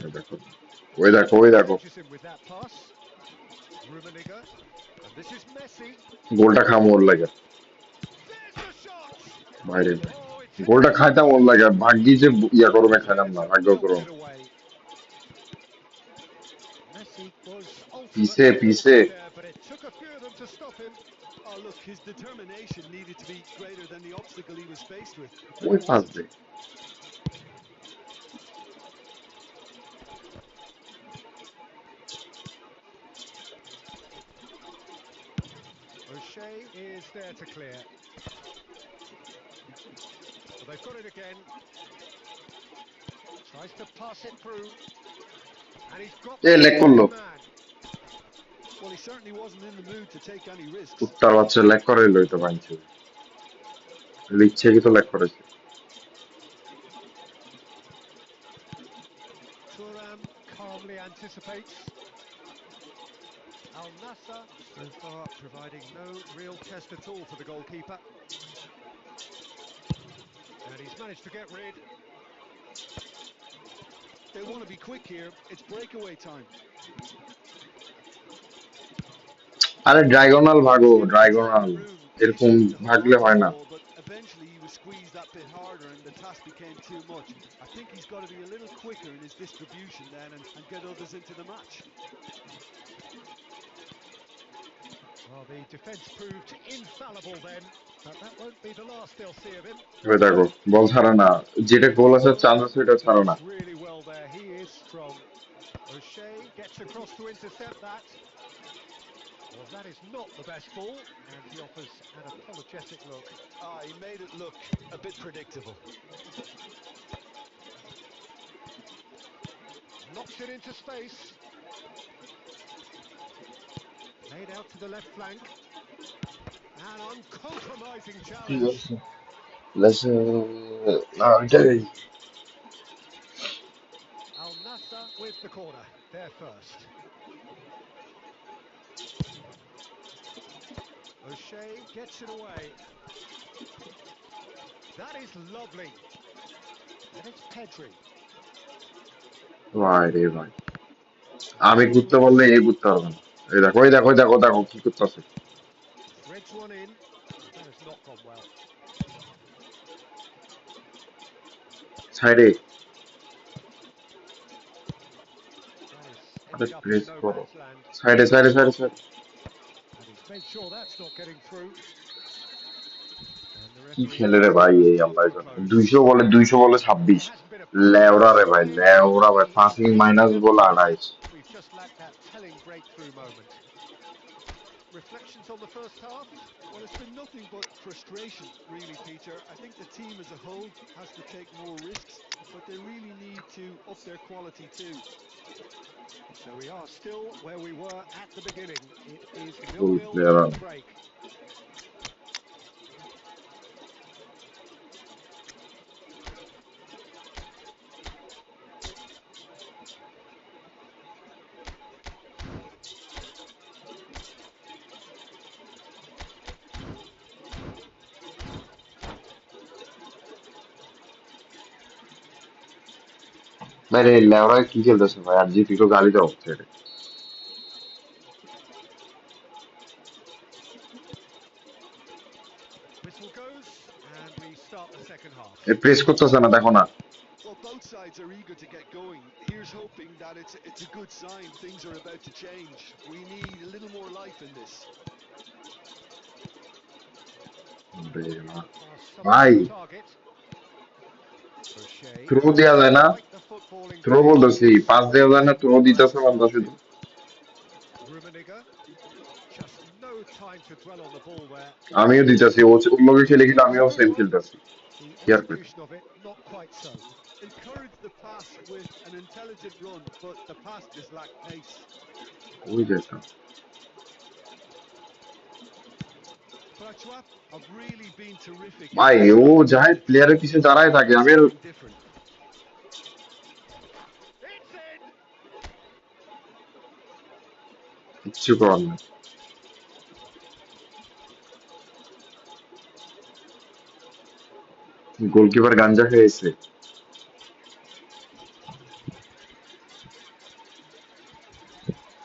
[SPEAKER 1] এই দেখো, ওই দেখো, ওই দেখো,
[SPEAKER 2] Catches him with that pass. Rummenigge. And this is Messi.
[SPEAKER 1] গোলটা খামো ওর লাগে
[SPEAKER 2] There's the shot!
[SPEAKER 1] বাইরে।
[SPEAKER 2] Oh, it's hit
[SPEAKER 1] গোলটা
[SPEAKER 2] the
[SPEAKER 1] খাইতাম ওর
[SPEAKER 2] crossbar.
[SPEAKER 1] লাগে, ভাগ্যি যে ইয়া করবে খাইলাম
[SPEAKER 2] Dared
[SPEAKER 1] না,
[SPEAKER 2] to
[SPEAKER 1] ভাগ্য
[SPEAKER 2] belt
[SPEAKER 1] করো।
[SPEAKER 2] it away. Messi was
[SPEAKER 1] পিছে
[SPEAKER 2] ultimately
[SPEAKER 1] পিছে,
[SPEAKER 2] fortunate there, but it took a few of them to stop him.
[SPEAKER 3] Oh, look, his determination needed to be greater than the obstacle he was faced with, but
[SPEAKER 1] ওই
[SPEAKER 3] it
[SPEAKER 1] pass
[SPEAKER 3] wasn't.
[SPEAKER 1] দে।
[SPEAKER 2] O'Shea is there to clear. Well, they've got it again. Tries to pass it through. And he's got
[SPEAKER 1] A
[SPEAKER 2] there
[SPEAKER 1] leg
[SPEAKER 2] with
[SPEAKER 1] করলো,
[SPEAKER 2] his man.
[SPEAKER 3] Well, he certainly wasn't in the mood to take any risks.
[SPEAKER 1] কুত্তার বাচ্চা leg করে লইতো পাঞ্চু, ইচ্ছে কি তো leg করেছে।
[SPEAKER 2] Thuram calmly anticipates. Al Nassr so far providing no real test at all for the goalkeeper. And he's managed to get rid.
[SPEAKER 3] They want to be quick here. It's breakaway time.
[SPEAKER 1] আরে ড্রাইগোনাল ভাগো,
[SPEAKER 3] He's given the
[SPEAKER 1] ড্রাইগোনাল,
[SPEAKER 3] attacker room
[SPEAKER 1] এরকম
[SPEAKER 3] initially to hold
[SPEAKER 1] ভাগলে
[SPEAKER 3] on to
[SPEAKER 1] হয়
[SPEAKER 3] the
[SPEAKER 1] না।
[SPEAKER 3] ball, but eventually he was squeezed that bit harder and the task became too much. I think he's got to be a little quicker in his distribution then and get others into the match.
[SPEAKER 2] Well, the defence proved infallible then, but that won't be the last they'll see of him.
[SPEAKER 1] ওই দেখো, বল ছাড়া না, যেটা গোল আছে
[SPEAKER 2] Oh,
[SPEAKER 1] chance আছে, এটা ছাড়ো না।
[SPEAKER 2] moves really well there. He is strong. O'Shea gets across to intercept that. Well, that is not the best ball, and he offers an apologetic look.
[SPEAKER 3] Ah, he made it look a bit predictable.
[SPEAKER 2] Knocks it into space. Played out to the left flank. An uncompromising
[SPEAKER 1] ঠিক
[SPEAKER 2] challenge.
[SPEAKER 1] আছে, লেসে না এটাই।
[SPEAKER 2] Al Nassr with the corner. They're first. O'Shea gets it away. That is lovely. And it's Pedri.
[SPEAKER 1] ভাই রে ভাই, আমি ঘুরতে বললে এই ঘুরতে পারবে না। এই দেখো, ওই দেখো, ওই দেখো, দেখো কি করতেছে।
[SPEAKER 2] Threads one in. And that has not gone well.
[SPEAKER 1] সাইডে,
[SPEAKER 2] That has
[SPEAKER 1] আরে
[SPEAKER 2] ended up in
[SPEAKER 1] press
[SPEAKER 2] no
[SPEAKER 1] করো,
[SPEAKER 2] man's land.
[SPEAKER 1] সাইডে সাইডে সাইডে সাইডে।
[SPEAKER 2] And he's made sure that's not getting through. And the
[SPEAKER 1] কি
[SPEAKER 2] referee
[SPEAKER 1] খেলে রে
[SPEAKER 2] brings
[SPEAKER 1] ভাই
[SPEAKER 2] play
[SPEAKER 1] এই
[SPEAKER 2] to
[SPEAKER 1] আল্লাহ
[SPEAKER 2] a
[SPEAKER 1] জানে,
[SPEAKER 2] close.
[SPEAKER 1] 200 বলে
[SPEAKER 2] Well,
[SPEAKER 1] 26,
[SPEAKER 2] there hasn't been a problem
[SPEAKER 1] লেওড়া রে ভাই,
[SPEAKER 2] scoring in
[SPEAKER 1] লেওড়া ভাই,
[SPEAKER 2] the
[SPEAKER 1] passing
[SPEAKER 2] intensity
[SPEAKER 1] minus
[SPEAKER 2] level
[SPEAKER 1] বলে
[SPEAKER 2] of this.
[SPEAKER 1] 28।
[SPEAKER 2] We've just lacked that telling breakthrough moment. Reflections on the first half?
[SPEAKER 3] Well, it's been nothing but frustration, really, Peter. I think the team as a whole has to take more risks, but they really need to up their quality too.
[SPEAKER 2] So we are still where we were at the beginning. It is
[SPEAKER 1] Full
[SPEAKER 2] 0-0
[SPEAKER 1] player
[SPEAKER 2] at
[SPEAKER 1] on.
[SPEAKER 2] the break.
[SPEAKER 1] ভাই রে লেওরা কি খেলতেছে ভাই আর GT তো গালি দাও ছেড়ে
[SPEAKER 2] Whistle goes, and we start the second half.
[SPEAKER 1] A press করতেছে না দেখো না
[SPEAKER 3] Well, both sides are eager to get going. Here's hoping that it's a good sign. Things are about to change. We need a little more life in this.
[SPEAKER 2] Pass somewhat
[SPEAKER 1] ভাই
[SPEAKER 2] off target. Boucher
[SPEAKER 1] throw
[SPEAKER 2] doesn't
[SPEAKER 1] দেওয়া যায় না
[SPEAKER 2] quite the footballing
[SPEAKER 1] throw বলতেছি
[SPEAKER 2] capabilities.
[SPEAKER 1] Pass দেওয়া যায় না throw
[SPEAKER 2] Well
[SPEAKER 1] দিতেছে বান্দা শুধু
[SPEAKER 2] spotted. Rummenigge. Just no time to dwell on the ball there.
[SPEAKER 1] আমিও দিতেছি ও ওর লগে খেলে কিন্তু
[SPEAKER 2] That's a
[SPEAKER 1] আমিও
[SPEAKER 2] good
[SPEAKER 1] সেম
[SPEAKER 2] one.
[SPEAKER 1] খেলতেছি
[SPEAKER 2] The
[SPEAKER 1] কি আর করি
[SPEAKER 2] execution of it, not quite so.
[SPEAKER 3] Encourage the pass with an intelligent run, but the pass just lacked pace.
[SPEAKER 1] ওই দেখো
[SPEAKER 3] Prachuap have really been terrific in
[SPEAKER 1] ভাই
[SPEAKER 3] this
[SPEAKER 1] O
[SPEAKER 3] game.
[SPEAKER 1] যাই
[SPEAKER 3] The team
[SPEAKER 1] প্লেয়ারের পিছনে দাঁড়ায় থাকে
[SPEAKER 3] want
[SPEAKER 1] আমি আর
[SPEAKER 3] something different.
[SPEAKER 2] It's in!
[SPEAKER 1] কিচ্ছু করার না গোলকিপার গাঞ্জা খেয়েছে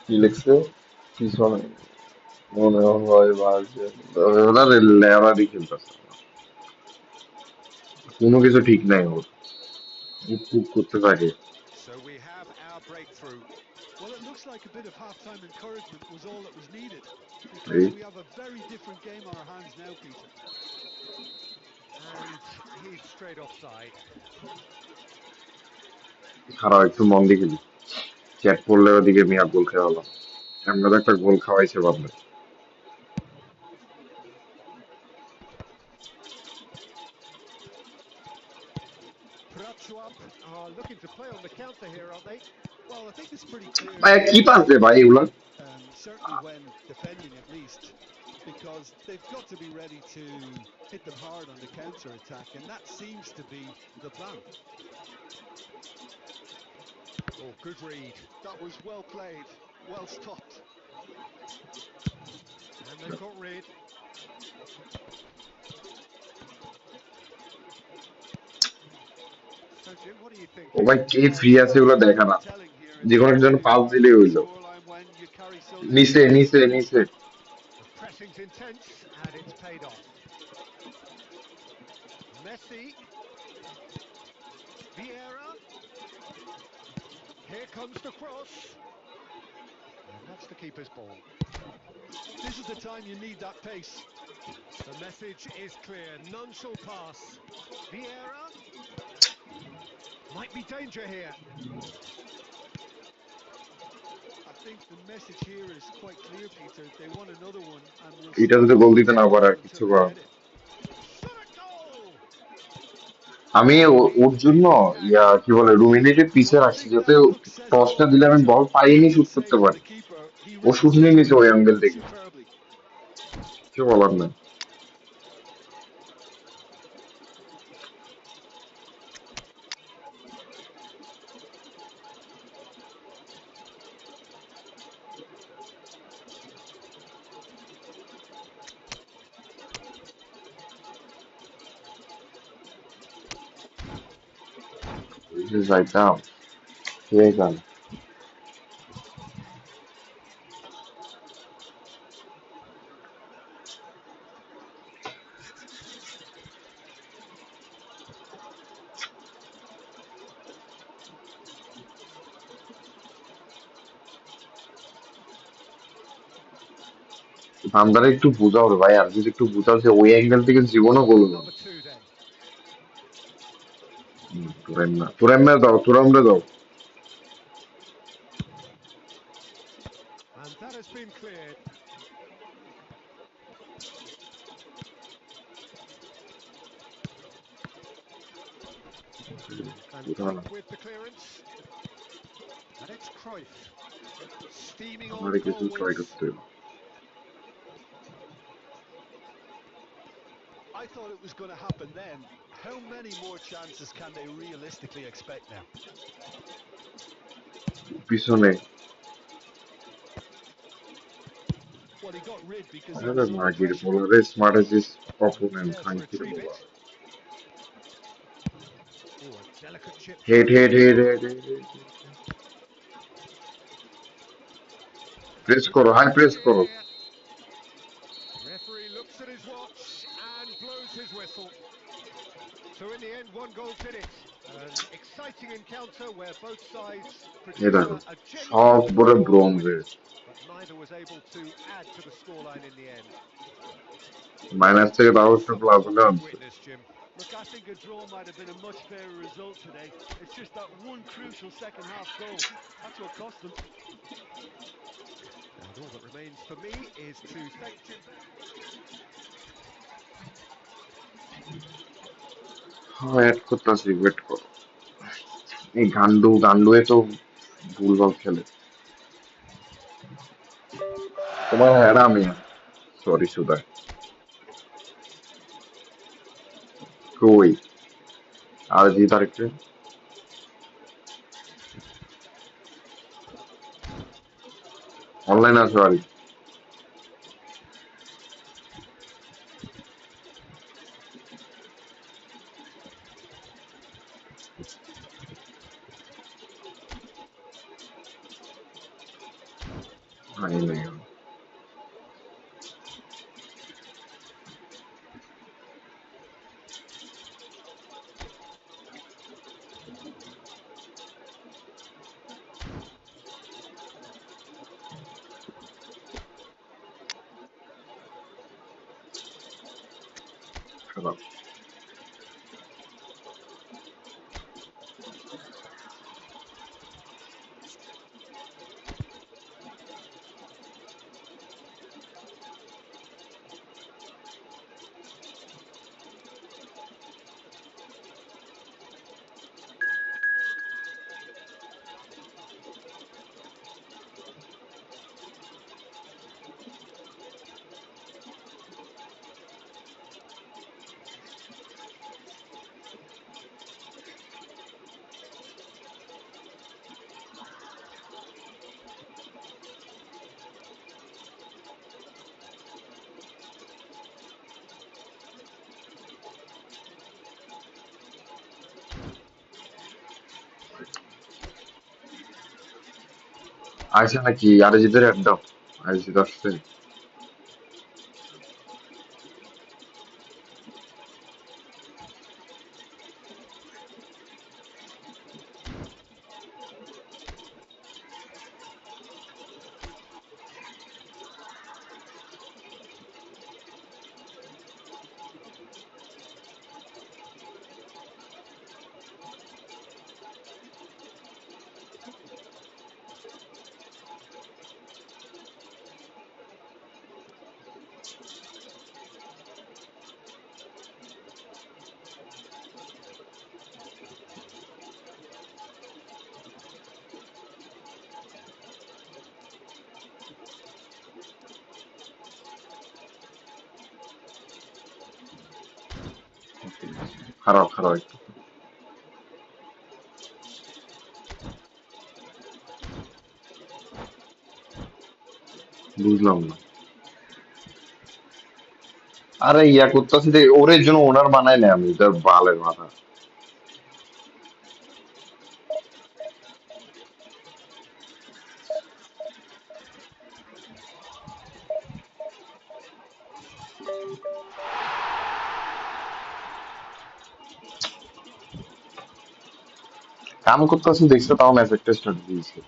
[SPEAKER 1] কি লিখছে পিছনে মনে হয় বাজে ওরা লেওয়ারই খেলতেছে কোনো কিছু ঠিক নাই ওর খুব করতে থাকে
[SPEAKER 2] So we have our breakthrough.
[SPEAKER 3] Well, it looks like a bit of half-time encouragement was all that was needed
[SPEAKER 1] এই
[SPEAKER 3] because we have a very different game on our hands now, Peter.
[SPEAKER 2] And he's straight offside.
[SPEAKER 1] খারাপ একটু মন দিয়ে খেলি chat পড়লে ওদিকে মিয়া গোল খেয়ে হলো আমরা তো একটা গোল খাওয়াইছে ভাবলে
[SPEAKER 2] Prachuap are looking to play on the counter here, aren't they?
[SPEAKER 3] Well, I think it's pretty clear
[SPEAKER 1] ভাই
[SPEAKER 3] that
[SPEAKER 1] কি
[SPEAKER 3] they
[SPEAKER 1] পাস
[SPEAKER 3] want
[SPEAKER 1] দে
[SPEAKER 3] to
[SPEAKER 1] ভাই
[SPEAKER 3] win,
[SPEAKER 1] এগুলা
[SPEAKER 3] certainly when defending at least, because they've got to be ready to hit them hard on the counter-attack, and that seems to be the plan.
[SPEAKER 2] Oh, good read.
[SPEAKER 3] That was well played, well stopped.
[SPEAKER 2] And they've got rid. So, Jim, what are you
[SPEAKER 1] ও
[SPEAKER 2] thinking?
[SPEAKER 1] ভাই কে
[SPEAKER 3] Well,
[SPEAKER 1] free আছে এগুলো
[SPEAKER 3] it's
[SPEAKER 1] দেখা
[SPEAKER 3] only
[SPEAKER 1] না
[SPEAKER 3] telling here in
[SPEAKER 1] যে
[SPEAKER 3] this
[SPEAKER 1] কোনো জন্য
[SPEAKER 3] opening
[SPEAKER 1] pass
[SPEAKER 3] part
[SPEAKER 1] দিলেই
[SPEAKER 3] of the
[SPEAKER 1] হইলো
[SPEAKER 3] scoreline when you carry so little
[SPEAKER 1] নিচে
[SPEAKER 3] depth.
[SPEAKER 1] নিচে নিচে
[SPEAKER 2] The pressing's intense, and it's paid off. Messi. Vieira. Here comes the cross. And that's the keeper's ball.
[SPEAKER 3] This is the time you need that pace.
[SPEAKER 2] The message is clear. None shall pass. Vieira. Might be danger here.
[SPEAKER 3] I think the message here is quite clear, Peter. They want another one and will
[SPEAKER 1] এটা
[SPEAKER 3] stop
[SPEAKER 1] যদি গোল দিতে
[SPEAKER 3] chasing
[SPEAKER 1] না
[SPEAKER 3] the
[SPEAKER 1] পারে
[SPEAKER 3] ball
[SPEAKER 1] আর কিছু
[SPEAKER 3] until they
[SPEAKER 1] করার
[SPEAKER 3] get it.
[SPEAKER 2] Shot at goal!
[SPEAKER 1] আমি ওর
[SPEAKER 2] Lead
[SPEAKER 1] জন্য
[SPEAKER 2] in attack.
[SPEAKER 1] ইয়া কি বলে রুমিনিকে পিছে
[SPEAKER 3] Well, I
[SPEAKER 1] রাখছি
[SPEAKER 3] think
[SPEAKER 1] যাতে
[SPEAKER 3] that look says it
[SPEAKER 1] টসটা
[SPEAKER 3] all,
[SPEAKER 1] দিলে আমি
[SPEAKER 3] Peter.
[SPEAKER 1] বল
[SPEAKER 3] A
[SPEAKER 1] পাইনি
[SPEAKER 3] good
[SPEAKER 1] শুট করতে
[SPEAKER 3] save from
[SPEAKER 1] পারি
[SPEAKER 3] the keeper. He
[SPEAKER 1] ও
[SPEAKER 3] read the
[SPEAKER 1] শুট নিয়ে নিছে ওই
[SPEAKER 3] situation
[SPEAKER 1] অ্যাঙ্গেল থেকে
[SPEAKER 3] superbly.
[SPEAKER 1] কিছু বলার নাই যাইতাম ঠিক আছে ধান্দারে একটু বোঝাও রে ভাই আর যদি একটু বোঝাও যে ওই অ্যাঙ্গেল থেকে জীবনও গোল
[SPEAKER 2] Goal
[SPEAKER 1] হলো
[SPEAKER 2] number two then.
[SPEAKER 1] তুরাইমে দাও তুরামরে দাও
[SPEAKER 2] And that has been cleared. Van Dijk with the clearance. And it's Cruyff. Steaming on
[SPEAKER 1] আমারে কিছু ট্রাই
[SPEAKER 2] forwards.
[SPEAKER 1] করতে হবে।
[SPEAKER 3] I thought it was going to happen then. How many more chances can they realistically expect now?
[SPEAKER 1] পিছনে
[SPEAKER 3] Well, he got rid because he
[SPEAKER 1] আরে
[SPEAKER 3] was under
[SPEAKER 1] মাগির
[SPEAKER 3] pressure.
[SPEAKER 1] বলারে smart assist opponent
[SPEAKER 3] Ball for a
[SPEAKER 1] খাঙ্কির
[SPEAKER 3] tree
[SPEAKER 1] বলা
[SPEAKER 3] bit.
[SPEAKER 2] Oh, a delicate chip
[SPEAKER 1] head
[SPEAKER 2] through.
[SPEAKER 1] Head head head press
[SPEAKER 2] There's a
[SPEAKER 1] করো high
[SPEAKER 2] penalty
[SPEAKER 1] press করো
[SPEAKER 2] here. Referee looks at his watch and blows his whistle. So in the end, one goal finish. An exciting encounter where both sides
[SPEAKER 1] এই
[SPEAKER 2] produced
[SPEAKER 1] দেখো
[SPEAKER 2] a genuine
[SPEAKER 1] সব বড়
[SPEAKER 2] football to win
[SPEAKER 1] ব্রোঞ্জের
[SPEAKER 2] it, but neither was able to add to the scoreline in the end.
[SPEAKER 1] Minus থেকে
[SPEAKER 2] It's
[SPEAKER 1] 10
[SPEAKER 2] something
[SPEAKER 1] plus
[SPEAKER 2] to
[SPEAKER 1] হলে আনছে
[SPEAKER 2] witness, Jim.
[SPEAKER 3] Look, I think a draw might have been a much fairer result today. It's just that one crucial second half goal. That's what cost them.
[SPEAKER 2] And all that remains for me is to thank Jim.
[SPEAKER 1] হ্যাঁ add করতেছি wait করো এই গান্ডু গান্ডুয়ে তো ভুলভাল খেলে তোমার হ্যাঁ আমি সরি সুদা কই আর জি তারিখে অনলাইন আসো আর আই নেই খারাপ আইসে নাকি আরে জিদের অ্যাড দাও আরে জিদ আসছে খারাপ খারাপ একটু বুঝলাম না আরে ইয়া করতেছি যে ওর জন্য ওনার বানাই না আমি তার বালের মাথা কাম করতেছি দেখছো তাও মেসেজটা স্টার্ট দিয়েছে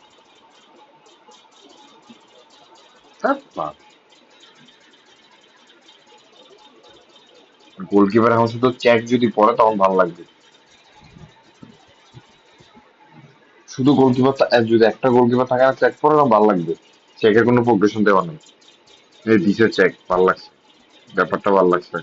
[SPEAKER 1] গোলকিপার আমার শুধু চেক যদি পড়ে তখন ভালো লাগবে শুধু গোলকিপার যদি একটা গোলকিপার থাকে না চেক পড়ে তখন ভালো লাগবে চেকের কোনো প্রোগ্রেশন দেওয়া নেই এই দিছে চেক ভালো লাগছে ব্যাপারটা ভালো লাগছে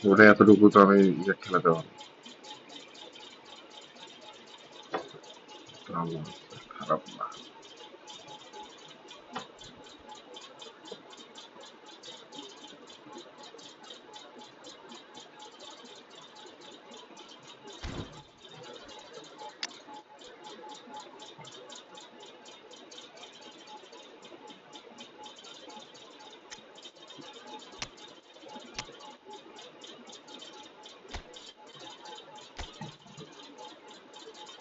[SPEAKER 1] ওটা এতটুকু তো আমি খেলাতে পারবো না। খারাপ না।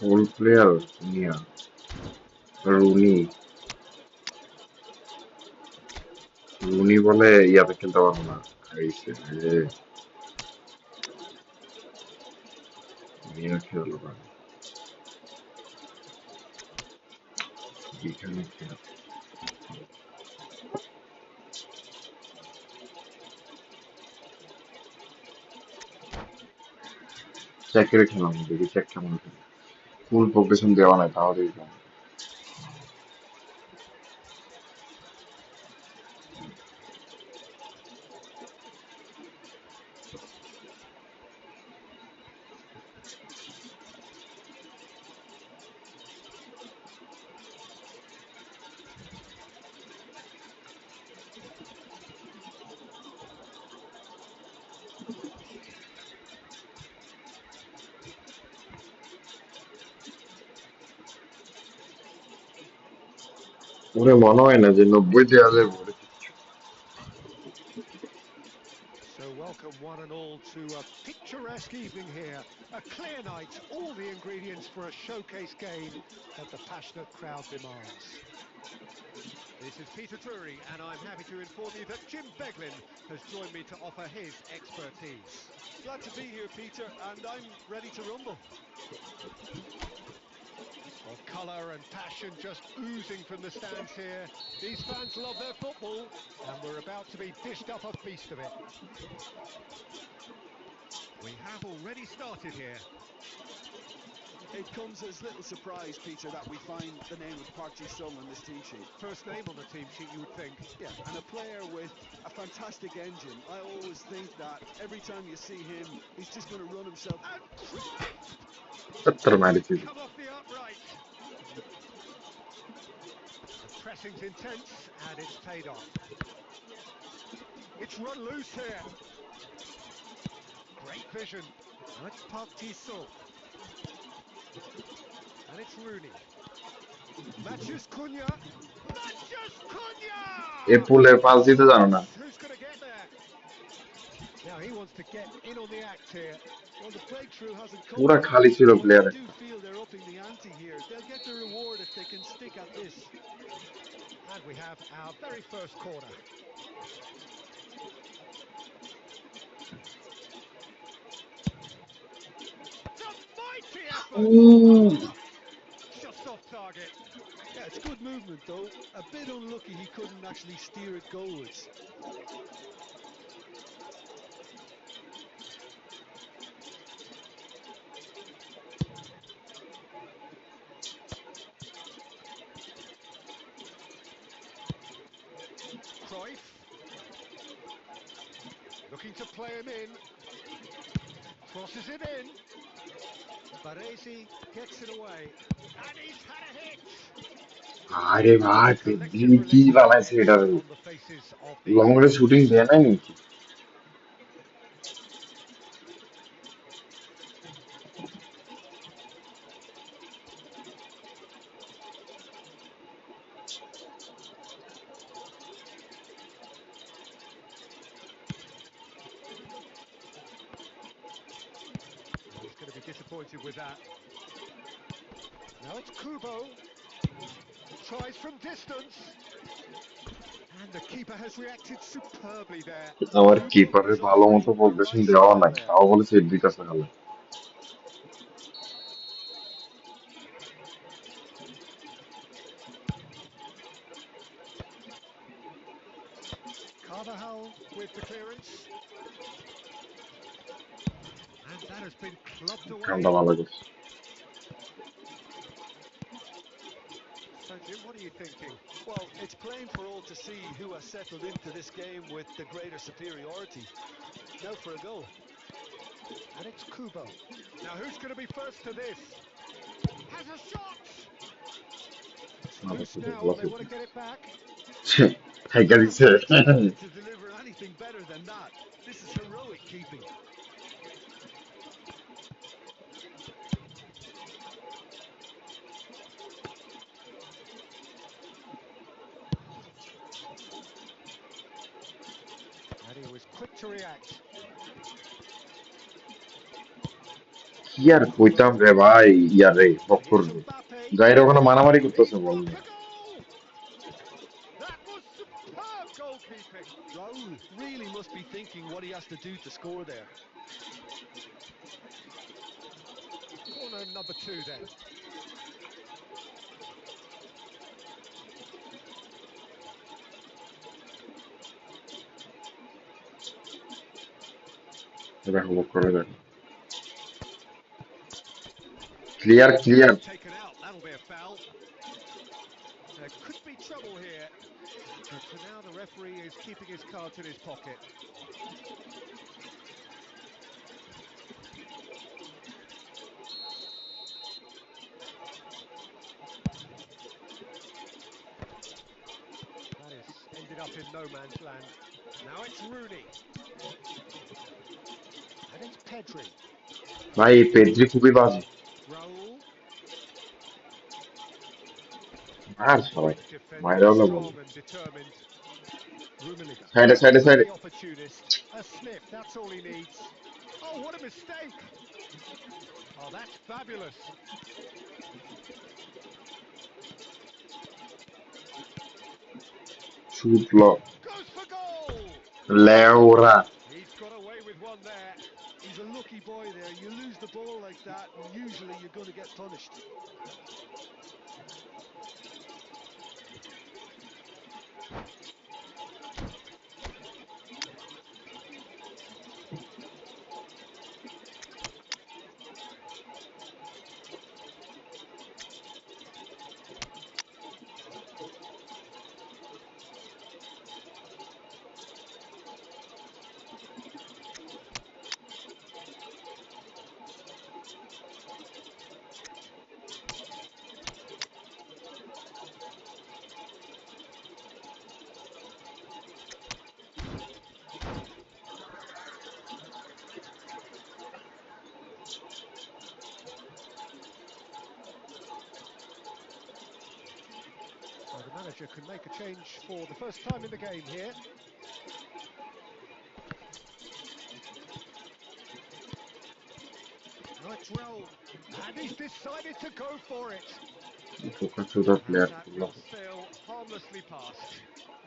[SPEAKER 1] ওল্ড প্লেয়ার নিয়া রুনি রুনি বলে ইয়াতে খেলতে পারবো না। খাইছে নিয়া খেললো না এখানে খেল চেকের খেলাম দেখি চেক কেমন খেলে ফুল প্রোগ্রেশন দেওয়া নাই তাহলে ওরে মনে হয় না যে 90 দেওয়া যায় বলে।
[SPEAKER 2] So welcome one and all to a picturesque evening here. A clear night, all the ingredients for a showcase game that the passionate crowd demands. This is Peter Drury, and I'm happy to inform you that Jim Beglin has joined me to offer his expertise.
[SPEAKER 3] Glad to be here, Peter, and I'm ready to rumble.
[SPEAKER 2] Well, colour and passion just oozing from the stands here. These fans love their football, and we're about to be dished up a feast of it. We have already started here.
[SPEAKER 3] It comes as little surprise, Peter, that we find the name of Park Ji-sung on this team sheet.
[SPEAKER 2] First name on the team sheet, you would think.
[SPEAKER 3] Yeah, and a player with a fantastic engine. I always think that every time you see him, he's just going to run himself.
[SPEAKER 2] And Cruyff!
[SPEAKER 1] 70
[SPEAKER 2] Oh, it's
[SPEAKER 1] মারিছিল।
[SPEAKER 2] come off the upright. The pressing's intense, and it's paid off. It's run loose here. Great vision. Now it's Park Ji-sung. And it's Rooney. Matthews Cunha. Matthews Cunha!
[SPEAKER 1] এ পুলের pass দিতে জানো না।
[SPEAKER 2] Who's going to get there? Now he wants to get in on the act here.
[SPEAKER 3] Well, the breakthrough hasn't come
[SPEAKER 1] পুরা
[SPEAKER 3] yet,
[SPEAKER 1] খালি ছিল
[SPEAKER 3] Peter, but I
[SPEAKER 1] player
[SPEAKER 3] do feel they're upping the ante here. They'll get the reward if they can stick at this.
[SPEAKER 2] And we have our very first corner. It's a mighty effort! Just off target.
[SPEAKER 3] Yeah, it's good movement, though. A bit unlucky he couldn't actually steer it goalwards.
[SPEAKER 2] Cruyff. Looking to play him in. Crosses it in. Baresi gets it away. And he's had a hit!
[SPEAKER 1] আরে ভাই
[SPEAKER 2] Collective
[SPEAKER 1] কি
[SPEAKER 2] relief
[SPEAKER 1] বানাইছে এটা
[SPEAKER 2] on the faces of the
[SPEAKER 1] long রে shooting
[SPEAKER 2] England
[SPEAKER 1] দেয় নাই নাকি
[SPEAKER 2] Well, he's going to be disappointed with that. Now it's Kubo. Tries from distance. And the keeper has reacted superbly there.
[SPEAKER 1] আমার
[SPEAKER 2] Kubo
[SPEAKER 1] কিপারের
[SPEAKER 2] is
[SPEAKER 1] ভালো মতো
[SPEAKER 2] offering the
[SPEAKER 1] progression
[SPEAKER 2] right
[SPEAKER 1] দেওয়া
[SPEAKER 2] signal
[SPEAKER 1] নাই
[SPEAKER 2] there.
[SPEAKER 1] তাও বলে সেট দিতেছে খালি
[SPEAKER 2] Carvajal with the clearance. And that has been clubbed away.
[SPEAKER 1] কামটা ভালো করছে
[SPEAKER 2] So, Jim, what are you thinking?
[SPEAKER 3] Well, it's plain for all to see who has settled into this game with the greater superiority. Now for a goal.
[SPEAKER 2] And it's Kubo. Now who's going to be first to this? Has a shot! It's loose now, and they want to get it back.
[SPEAKER 1] Hacker দিছে।
[SPEAKER 3] To deliver anything better than that. This is heroic keeping.
[SPEAKER 2] And he was quick to react.
[SPEAKER 1] কি আর কইতাম রে ভাই, ইয়ারে
[SPEAKER 2] And
[SPEAKER 1] Bakkar
[SPEAKER 2] here's
[SPEAKER 1] রে।
[SPEAKER 2] Mbappe.
[SPEAKER 1] যাইরে ওখানে মারামারি করতেছে
[SPEAKER 2] He's
[SPEAKER 1] বল
[SPEAKER 2] got
[SPEAKER 1] নিয়ে।
[SPEAKER 2] a goal! That was superb goalkeeping.
[SPEAKER 3] Raul really must be thinking what he has to do to score there.
[SPEAKER 2] Corner number 2 then.
[SPEAKER 1] দেখো বক্কর দেখো। Clear clear.
[SPEAKER 2] Taken out, that'll be a foul. There could be trouble here. But for now, the referee is keeping his cards in his pocket. That is ended up in no man's land. Now it's Rooney. And it's Pedri.
[SPEAKER 1] ভাই Pedri খুবই বাজে।
[SPEAKER 2] Raul.
[SPEAKER 1] আর সবাই
[SPEAKER 2] Defending
[SPEAKER 1] মাইরা হলো বল।
[SPEAKER 2] strong and determined. Rummenigge.
[SPEAKER 1] সাইডে সাইডে সাইডে।
[SPEAKER 2] The opportunist. A sniff, that's all he needs. Oh, what a mistake! Oh, that's fabulous.
[SPEAKER 1] Shoot lock
[SPEAKER 2] Goes for goal!
[SPEAKER 1] লেওরা।
[SPEAKER 2] He's got away with one there.
[SPEAKER 3] He's a lucky boy there. You lose the ball like that, and usually you're going to get punished.
[SPEAKER 2] So the manager can make a change for the first time in the game here. Now it's Raul. And he's decided to go for it.
[SPEAKER 1] বোকাচোদা
[SPEAKER 2] And
[SPEAKER 1] player
[SPEAKER 2] that
[SPEAKER 1] গুলো।
[SPEAKER 2] will sail harmlessly past.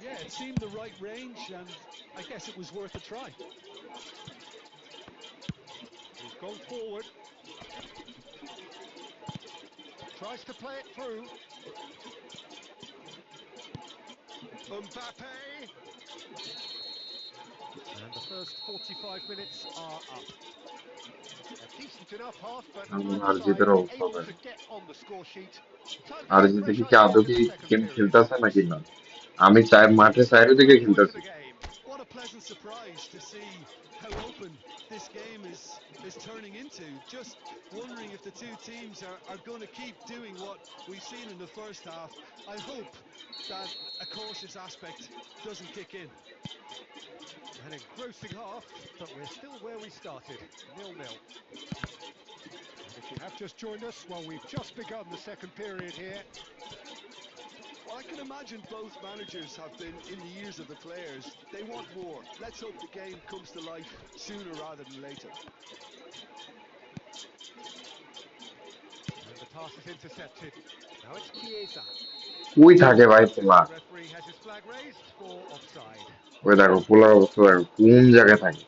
[SPEAKER 3] Yeah, it seemed the right range, and I guess it was worth a try.
[SPEAKER 2] He's gone forward. Tries to play it through. Mbappe. And the first 45 minutes are up. A decent enough half, but neither
[SPEAKER 1] আরজিদের
[SPEAKER 2] side
[SPEAKER 1] অবস্থা
[SPEAKER 2] able
[SPEAKER 1] দেখো।
[SPEAKER 2] to get on the score sheet.
[SPEAKER 1] আরজি দেখি কি আদৌ
[SPEAKER 2] In
[SPEAKER 1] কি
[SPEAKER 2] the second
[SPEAKER 1] game
[SPEAKER 2] period.
[SPEAKER 1] খেলতেছে নাকি না। আমি চাই মাঠে চাইরো দিকে
[SPEAKER 2] Point of
[SPEAKER 1] খেলতেছি।
[SPEAKER 2] the game.
[SPEAKER 3] What a pleasant surprise to see how open this game is turning into. Just wondering if the two teams are going to keep doing what we've seen in the first half. I hope that a cautious aspect doesn't kick in.
[SPEAKER 2] An engrossing half, but we're still where we started, 0-0. And if you have just joined us, well, we've just begun the second period here.
[SPEAKER 3] Well, I can imagine both managers have been in the ears of the players. They want more. Let's hope the game comes to life sooner rather than later.
[SPEAKER 2] And the pass is intercepted. Now it's Chiesa.
[SPEAKER 1] কই থাকে ভাই পোলা।
[SPEAKER 2] The referee has his flag raised for offside.
[SPEAKER 1] ওই দেখো পোলার অবস্থা দেখো কোন জায়গায় থাকে।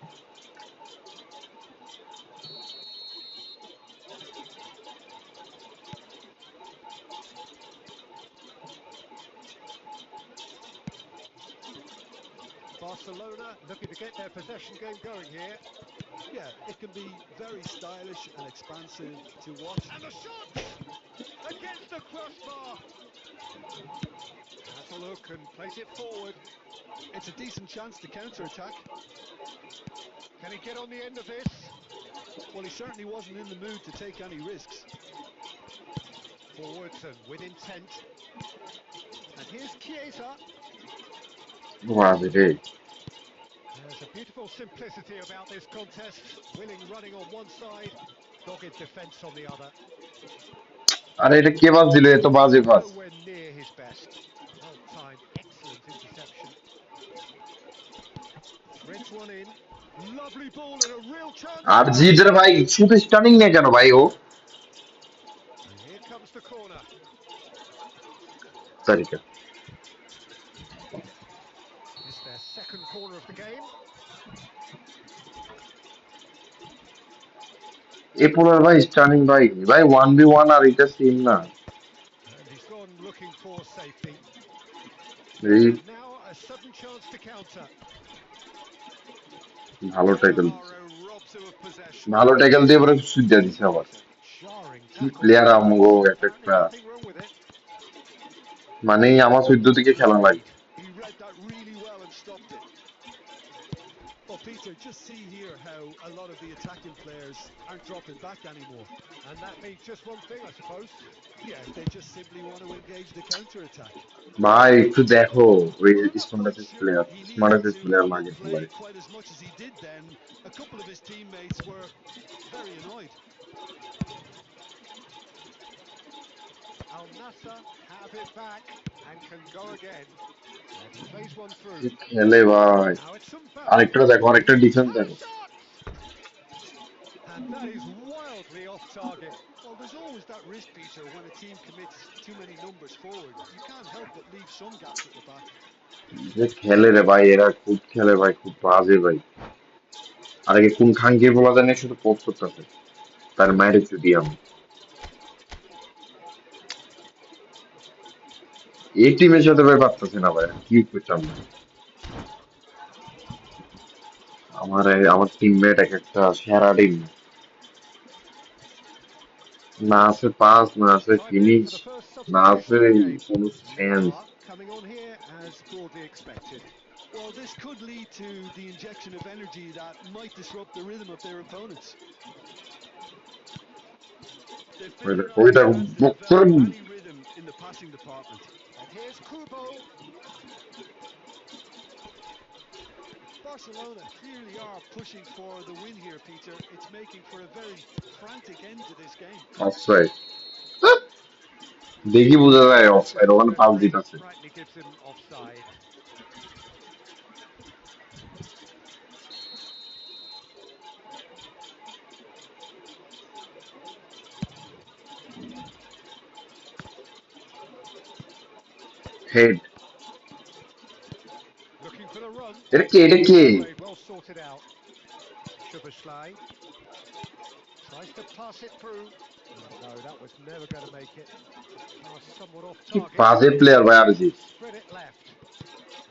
[SPEAKER 2] Barcelona looking to get their possession game going here.
[SPEAKER 3] Yeah, it can be very stylish and expansive to watch.
[SPEAKER 2] And the shot! Against the crossbar! Has a look and plays it forward.
[SPEAKER 3] It's a decent chance to counter-attack.
[SPEAKER 2] Can he get on the end of this?
[SPEAKER 3] Well, he certainly wasn't in the mood to take any risks.
[SPEAKER 2] Forwards and with intent. And here's Chiesa.
[SPEAKER 1] বাজে
[SPEAKER 2] There's a beautiful simplicity about this contest. Willing running on one side, dogged defence on the other.
[SPEAKER 1] আরে এটা কে pass দিল এত বাজে pass
[SPEAKER 2] Nowhere near his best. Well timed, excellent interception. Threads one in. Lovely ball and a real chance
[SPEAKER 1] আর
[SPEAKER 2] here.
[SPEAKER 1] জিদের ভাই শুধু stunning নেই কেন ভাই ও
[SPEAKER 2] And here comes the corner.
[SPEAKER 1] তারিখে
[SPEAKER 2] It's their second corner of the game.
[SPEAKER 1] এ পোলার ভাই stunning ভাই ভাই 1v1 আর এটা সেম না
[SPEAKER 2] And he's gone looking for safety.
[SPEAKER 1] এই
[SPEAKER 2] And now a sudden chance to counter.
[SPEAKER 1] ভালো tackle
[SPEAKER 2] Alvaro robs him of possession.
[SPEAKER 1] ভালো tackle দিয়ে পরে সুইচা দিছে আবার
[SPEAKER 2] It's a jarring
[SPEAKER 1] কি
[SPEAKER 2] tackle.
[SPEAKER 1] প্লেয়ার আমগো এক
[SPEAKER 2] Apparently
[SPEAKER 1] একটা
[SPEAKER 2] nothing wrong with it.
[SPEAKER 1] মানে আমার চৈদ্দ দিকে খেলা লাগে
[SPEAKER 3] He read that really well and stopped it. Well, Peter, just see here how a lot of the attacking players aren't dropping back anymore.
[SPEAKER 2] And that means just one thing, I suppose.
[SPEAKER 3] Yeah, they just simply want to engage the counter-attack.
[SPEAKER 1] ভাই একটু দেখো ওই
[SPEAKER 3] Well, I'm not
[SPEAKER 1] smart
[SPEAKER 3] quite sure
[SPEAKER 1] player
[SPEAKER 3] he
[SPEAKER 1] smart
[SPEAKER 3] needed to
[SPEAKER 1] player লাগে
[SPEAKER 3] play
[SPEAKER 1] ভাই
[SPEAKER 3] quite as much as he did then. A couple of his teammates were very annoyed.
[SPEAKER 2] Al Nassr have it back and can go again. And he plays one through.
[SPEAKER 1] কি খেলে ভাই
[SPEAKER 2] Now it's some
[SPEAKER 1] আরেকটা
[SPEAKER 2] bounce.
[SPEAKER 1] দেখো আরেকটা defence
[SPEAKER 2] And a
[SPEAKER 1] দেখো
[SPEAKER 2] shot! And that is wildly off target.
[SPEAKER 3] Well, there's always that risk, Peter, when a team commits too many numbers forward. You can't help but leave some gaps at the back.
[SPEAKER 1] যে খেলে রে ভাই এরা খুব খেলে ভাই খুব বাজে ভাই আরে কোন খাঙ্গে বলা জানি শুধু পোস্ট করতেছে তার মায়ের যদি আমি এই টিমের সাথে ভাই পারতেছি না ভাই কি করতাম না আমার টিমমেট এক একটা সেরা টিম না আছে পাস না আছে
[SPEAKER 2] Time in
[SPEAKER 1] finish
[SPEAKER 2] for the first
[SPEAKER 1] না
[SPEAKER 2] substitution
[SPEAKER 1] আছে
[SPEAKER 2] of the game.
[SPEAKER 1] কোনো sense
[SPEAKER 2] Neymar coming on here as broadly expected.
[SPEAKER 3] Well, this could lead to the injection of energy that might disrupt the rhythm of their opponents. They've figured out
[SPEAKER 1] ওইটা
[SPEAKER 3] plans to
[SPEAKER 1] book
[SPEAKER 3] develop
[SPEAKER 1] করে
[SPEAKER 3] any rhythm in the passing department.
[SPEAKER 2] And here's Kubo.
[SPEAKER 3] Barcelona clearly are pushing for the win here, Peter. It's making for a very frantic end to this game.
[SPEAKER 1] Offside দেখি বোঝা যায় offside
[SPEAKER 2] And the
[SPEAKER 1] ওখানে pass
[SPEAKER 2] referee
[SPEAKER 1] দিতেছে
[SPEAKER 2] rightly gives him offside.
[SPEAKER 1] Head
[SPEAKER 2] Looking for the run.
[SPEAKER 1] এটা কে
[SPEAKER 2] Played well sorted out. Shubaslai tries to pass it through. No, that was never going to make it. Pass somewhat off
[SPEAKER 1] কি
[SPEAKER 2] target.
[SPEAKER 1] বাজে player ভাই আর জি
[SPEAKER 2] Spread it left.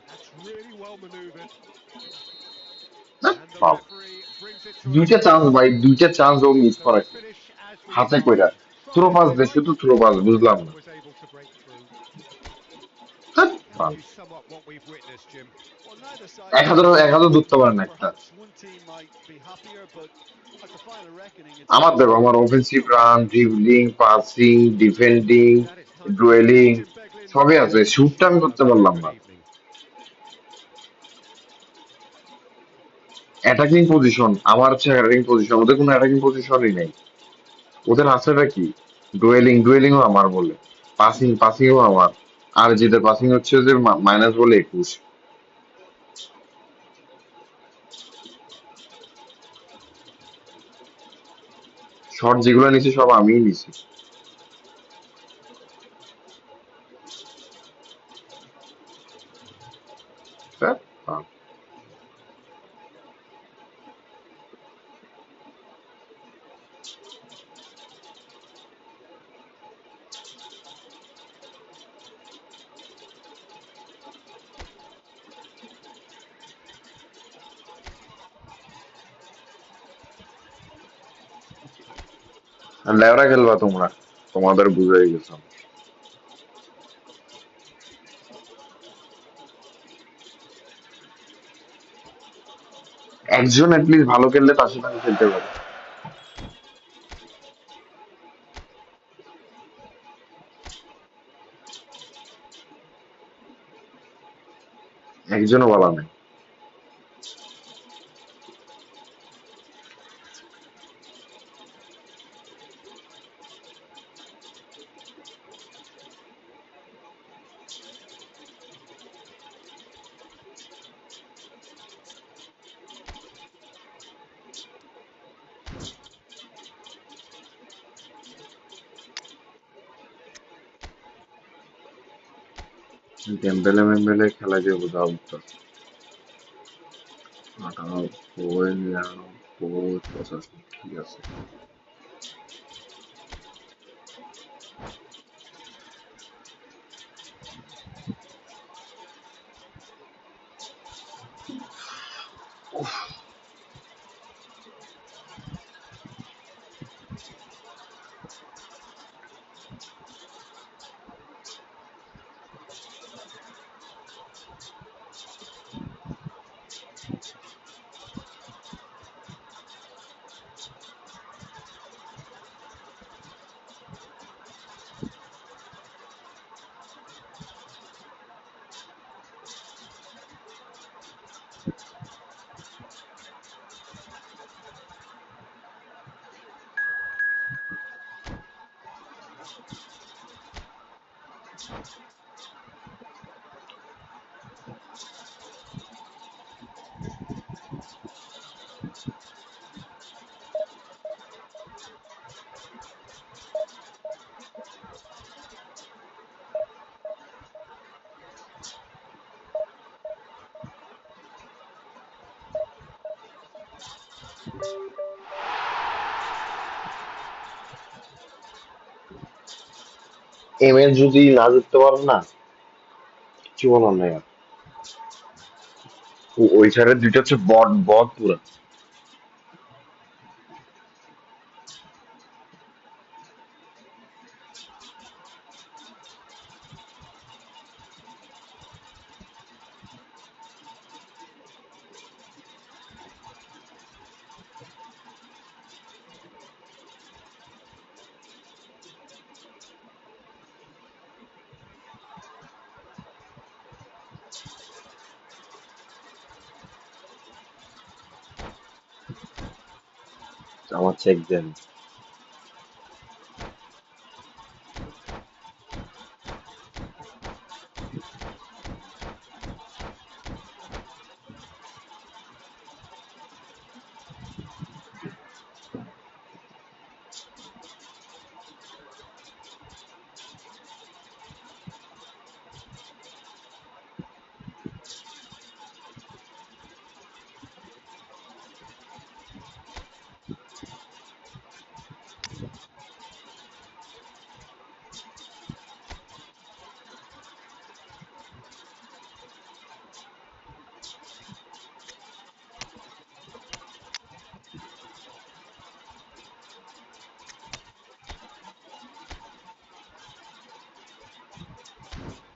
[SPEAKER 2] That's really well manoeuvred.
[SPEAKER 1] না,
[SPEAKER 2] And the
[SPEAKER 1] foul
[SPEAKER 2] referee brings it to an
[SPEAKER 1] দুইটা
[SPEAKER 2] end.
[SPEAKER 1] Chance ভাই দুইটা chance ও miss
[SPEAKER 2] So the
[SPEAKER 1] করাইছে
[SPEAKER 2] finish as we
[SPEAKER 1] হাতে
[SPEAKER 2] discussed.
[SPEAKER 1] কইরা থ্রো
[SPEAKER 2] Five
[SPEAKER 1] পাস দে
[SPEAKER 2] highlights.
[SPEAKER 1] শুধু থ্রো পাস বুঝলাম না
[SPEAKER 2] Was able to break through.
[SPEAKER 1] ধ্যাৎ,
[SPEAKER 2] How
[SPEAKER 1] foul
[SPEAKER 2] would you sum up what we've witnessed, Jim?
[SPEAKER 3] Well, neither side
[SPEAKER 1] এক হাজারও ধরতে পারে না একটা
[SPEAKER 3] perhaps one team might be happier, but at the final reckoning, it's
[SPEAKER 1] আমার দেখো আমার offensive run dribbling passing defending
[SPEAKER 2] With that, it's time for
[SPEAKER 1] duelling
[SPEAKER 2] Jim Beglin
[SPEAKER 1] সবই আছে
[SPEAKER 2] to wish
[SPEAKER 1] শুটটা
[SPEAKER 2] you
[SPEAKER 1] আমি
[SPEAKER 2] a
[SPEAKER 1] করতে
[SPEAKER 2] very
[SPEAKER 1] পারলাম
[SPEAKER 2] good
[SPEAKER 1] না
[SPEAKER 2] evening.
[SPEAKER 1] Attacking position আমার হচ্ছে অ্যাটাকিং পজিশন ওদের কোনো অ্যাটাকিং পজিশনই নেই ওদের আছেটা কি ডুয়েলিংও আমার বলে পাসিংও আমার আর যেটা পাসিং হচ্ছে যে মাইনাস বলে 21 শট যেগুলো নিছি সব আমিই নিছি ধ্যাৎ, ফাউল। আর লেবরা খেলবা তোমরা তোমাদের বুঝাই গেছো একজন অ্যাটলিস্ট ভালো খেললে তার সাথে আমি খেলতে পারি একজনও বলা নাই। ডেম্বেলে মেম্বেলে খেলা দিয়ে বোঝা উঠতো। 98, 99, 85, ঠিক আছে। এম এ যদি না জিততে পারেন না, কিছু বলার নাই আর। ওই সাইডের দুইটা হচ্ছে বট বট পুরা। আমার চেক দেন।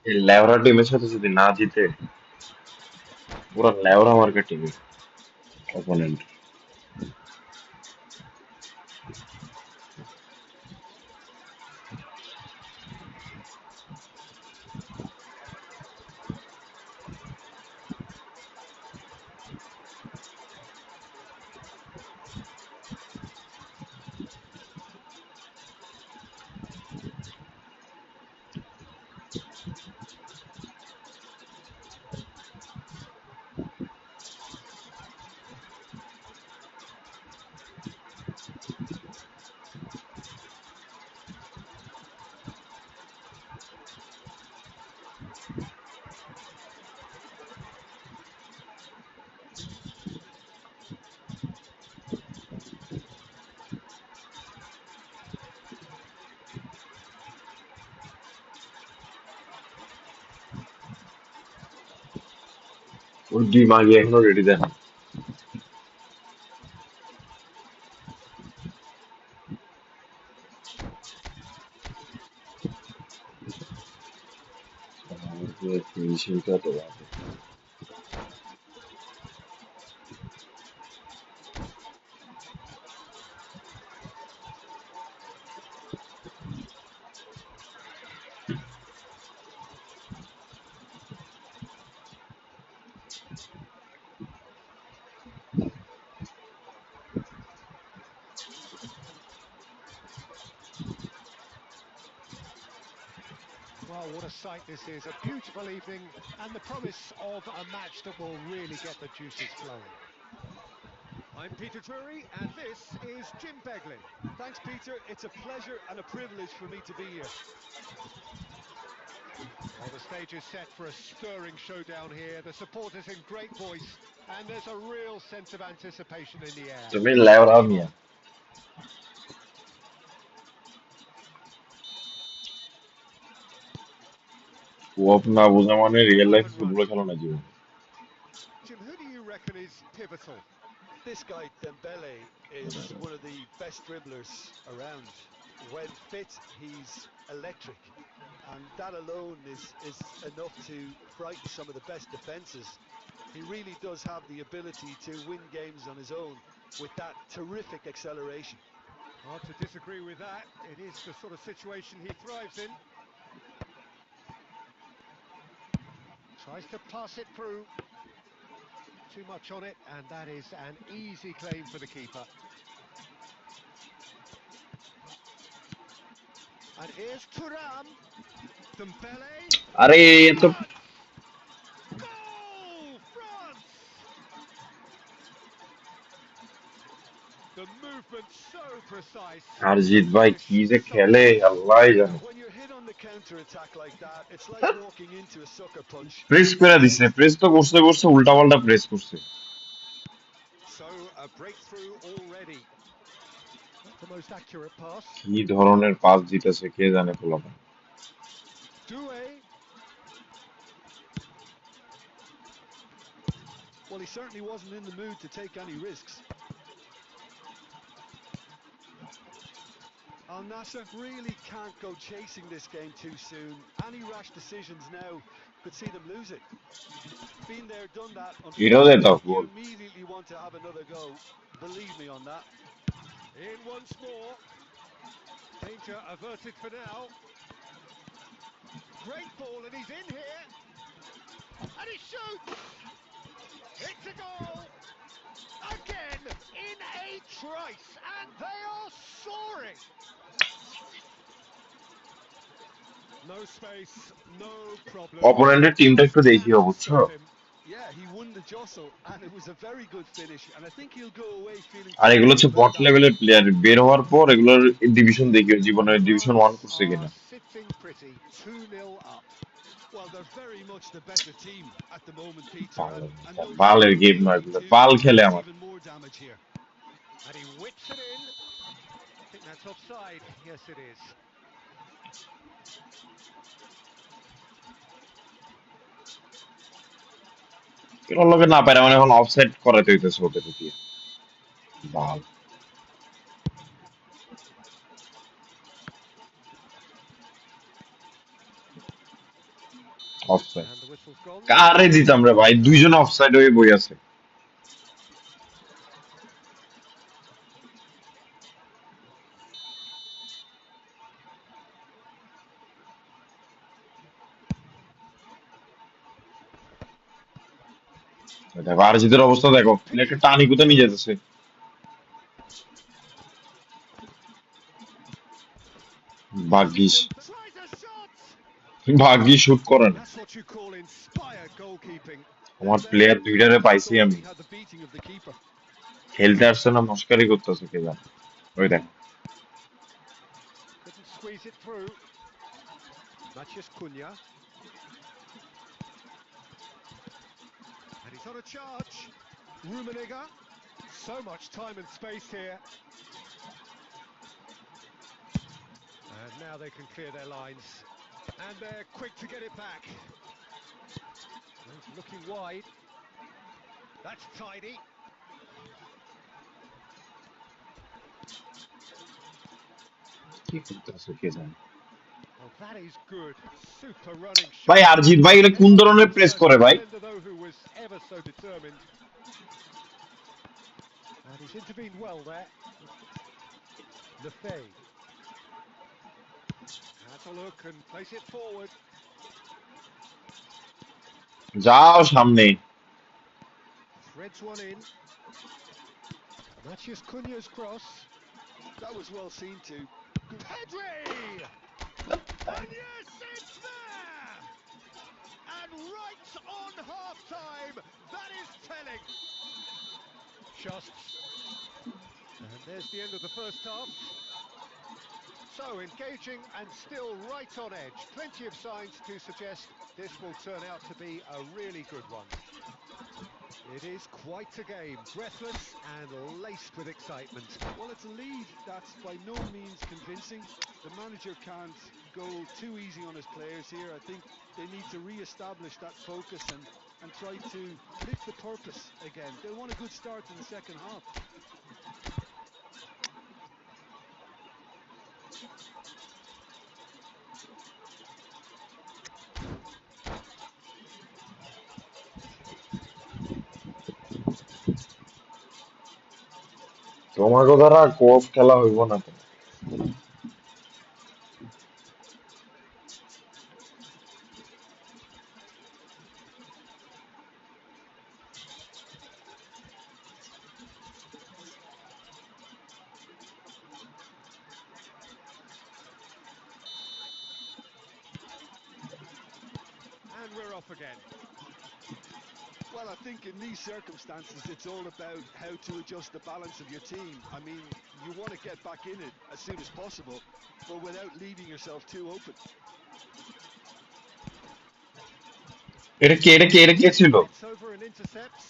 [SPEAKER 1] এই লেওরা টিমের সাথে যদি না জিতে, পুরো লেওরা মার্কা টিম অপোনেন্ট। ওর দুই মাগি এখনো রেডি দেন। ফিনিশিংটা তো বাজে।
[SPEAKER 2] Well, what a sight this is. A beautiful evening and the promise of a match that will really get the juices flowing. I'm Peter Drury, and this is Jim Beglin.
[SPEAKER 3] Thanks, Peter. It's a pleasure and a privilege for me to be here.
[SPEAKER 2] Well, the stage is set for a stirring showdown here. The supporters in great voice, and there's a real sense of anticipation in the air.
[SPEAKER 1] তুমি লেবরা মিয়া cope না বোঝা মানে real life
[SPEAKER 2] Up and
[SPEAKER 1] football
[SPEAKER 2] running.
[SPEAKER 1] খেলা না জীবন
[SPEAKER 2] Jim, who do you reckon is pivotal?
[SPEAKER 3] This guy, Dembele, is one of the best dribblers around. When fit, he's electric. And that alone is enough to frighten some of the best defences. He really does have the ability to win games on his own with that terrific acceleration.
[SPEAKER 2] Hard to disagree with that. It is the sort of situation he thrives in. Tries to pass it through. Too much on it, and that is an easy claim for the keeper. And here's Thuram. Dembele.
[SPEAKER 1] আরে এ তো
[SPEAKER 2] France! Goal! France! The movement so precise.
[SPEAKER 1] Arijit ভাই
[SPEAKER 2] Finish
[SPEAKER 1] কি যে
[SPEAKER 2] so
[SPEAKER 1] খেলে
[SPEAKER 2] polished.
[SPEAKER 1] আল্লাহই জানে
[SPEAKER 3] When you're hit on the counter-attack like that, it's like walking into a sucker punch.
[SPEAKER 1] Press করে দিছে প্রেস তো করছে করছে উল্টা পাল্টা প্রেস করছে
[SPEAKER 2] So a breakthrough already. Not the most accurate pass.
[SPEAKER 1] কি ধরনের পাস দিতেছে কে জানে পোলাপা
[SPEAKER 2] Doué.
[SPEAKER 3] Well, he certainly wasn't in the mood to take any risks. Al Nassr really can't go chasing this game too soon. Any rash decisions now could see them lose it. Been there, done that.
[SPEAKER 1] এটাও দেয় তো
[SPEAKER 3] Unfortunately, you
[SPEAKER 1] goal
[SPEAKER 3] immediately want to have another go. Believe me on that.
[SPEAKER 2] In once more. Danger averted for now. Great ball, and he's in here. And he shoots! It's a goal! Again, in a trice, and they are soaring! No space, no problem.
[SPEAKER 1] অপোনেন্টের টিমটা একটু দেখিও বুঝছো
[SPEAKER 2] Stop him.
[SPEAKER 3] Yeah, he won the jostle, and it was a very good finish. And I think he'll go away feeling
[SPEAKER 1] আর এগুলো
[SPEAKER 3] positive
[SPEAKER 1] হচ্ছে
[SPEAKER 3] about
[SPEAKER 1] bot
[SPEAKER 3] that.
[SPEAKER 1] লেভেলের player বের হওয়ার পর এগুলোর ডিভিশন দেখিও জীবনের ডিভিশন ওয়ান
[SPEAKER 2] France
[SPEAKER 1] করছে কিনা
[SPEAKER 2] are sitting pretty, 2-0 up.
[SPEAKER 3] Well, they're very much the better team at the moment, Peter,
[SPEAKER 1] বালের
[SPEAKER 3] and no
[SPEAKER 1] বালের
[SPEAKER 3] doubt
[SPEAKER 1] গেম
[SPEAKER 3] they'll
[SPEAKER 1] নয়
[SPEAKER 3] need
[SPEAKER 1] এগুলো
[SPEAKER 3] to
[SPEAKER 1] বাল খেলে
[SPEAKER 3] cause
[SPEAKER 1] আমার
[SPEAKER 3] even more damage here.
[SPEAKER 2] And he whips it in. I think that's offside. Yes, it is.
[SPEAKER 1] এগুলোর লগে না পারে মানে এখন অফসাইড করাতে হইতেছে ওদের দিয়ে বাল offside
[SPEAKER 2] And the whistle's gone.
[SPEAKER 1] কারে দিতাম রে ভাই দুইজন অফসাইড হয়ে বই আছে দেখো আরজিতের অবস্থা দেখো একটা টানি কোথায় নিয়ে যেতেছে ভাগ্যিস
[SPEAKER 2] Tries a shot!
[SPEAKER 1] ভাগ্যিস শুট করে না
[SPEAKER 2] That's what you call inspired goalkeeping.
[SPEAKER 1] আমার
[SPEAKER 3] Dembele
[SPEAKER 1] প্লেয়ার দুইটারে
[SPEAKER 3] really
[SPEAKER 1] পাইছি
[SPEAKER 3] thought
[SPEAKER 1] আমি
[SPEAKER 3] he had the beating of the keeper.
[SPEAKER 1] খেলতে আসছে না মস্কারি করতেছে কে জানে ওই দেখ
[SPEAKER 2] Couldn't squeeze it through. Matches Cunha. And he's on a charge. Rummenigge. So much time and space here. And now they can clear their lines. And they're quick to get it back. He's looking wide. That's tidy.
[SPEAKER 1] কি করতেছে কে জানে
[SPEAKER 2] Oh, that is good. Super running shot.
[SPEAKER 1] ভাই আরজিৎ ভাই এটা কোন ধরনের press করে ভাই
[SPEAKER 2] Defender, though, who was ever so determined. And he's intervened well there. Lefay. Has a look and place it forward.
[SPEAKER 1] যাও সামনে
[SPEAKER 2] Threads one in. Matches Cunha's cross.
[SPEAKER 3] That was well seen too.
[SPEAKER 2] Pedri! And yes, it's there! half-time. That is telling. Schusts. And there's the end of the first half. So engaging and still right on edge. Plenty of signs to suggest this will turn out to be a really good one. It is quite a game, breathless and laced with excitement.
[SPEAKER 3] Well, it's a lead that's by no means convincing. The manager can't go too easy on his players here. I think they need to re-establish that focus and try to lift the purpose again. They want a good start in the second half.
[SPEAKER 1] তোমাকে দ্বারা কোপ খেলা হইব না তো।
[SPEAKER 2] And we're off again.
[SPEAKER 3] Well, I think in these circumstances, it's all about how to adjust the balance of your team. I mean, you want to get back in it as soon as possible, but without leaving yourself too open.
[SPEAKER 1] এটা কে ছিল?
[SPEAKER 2] Gets over and intercepts.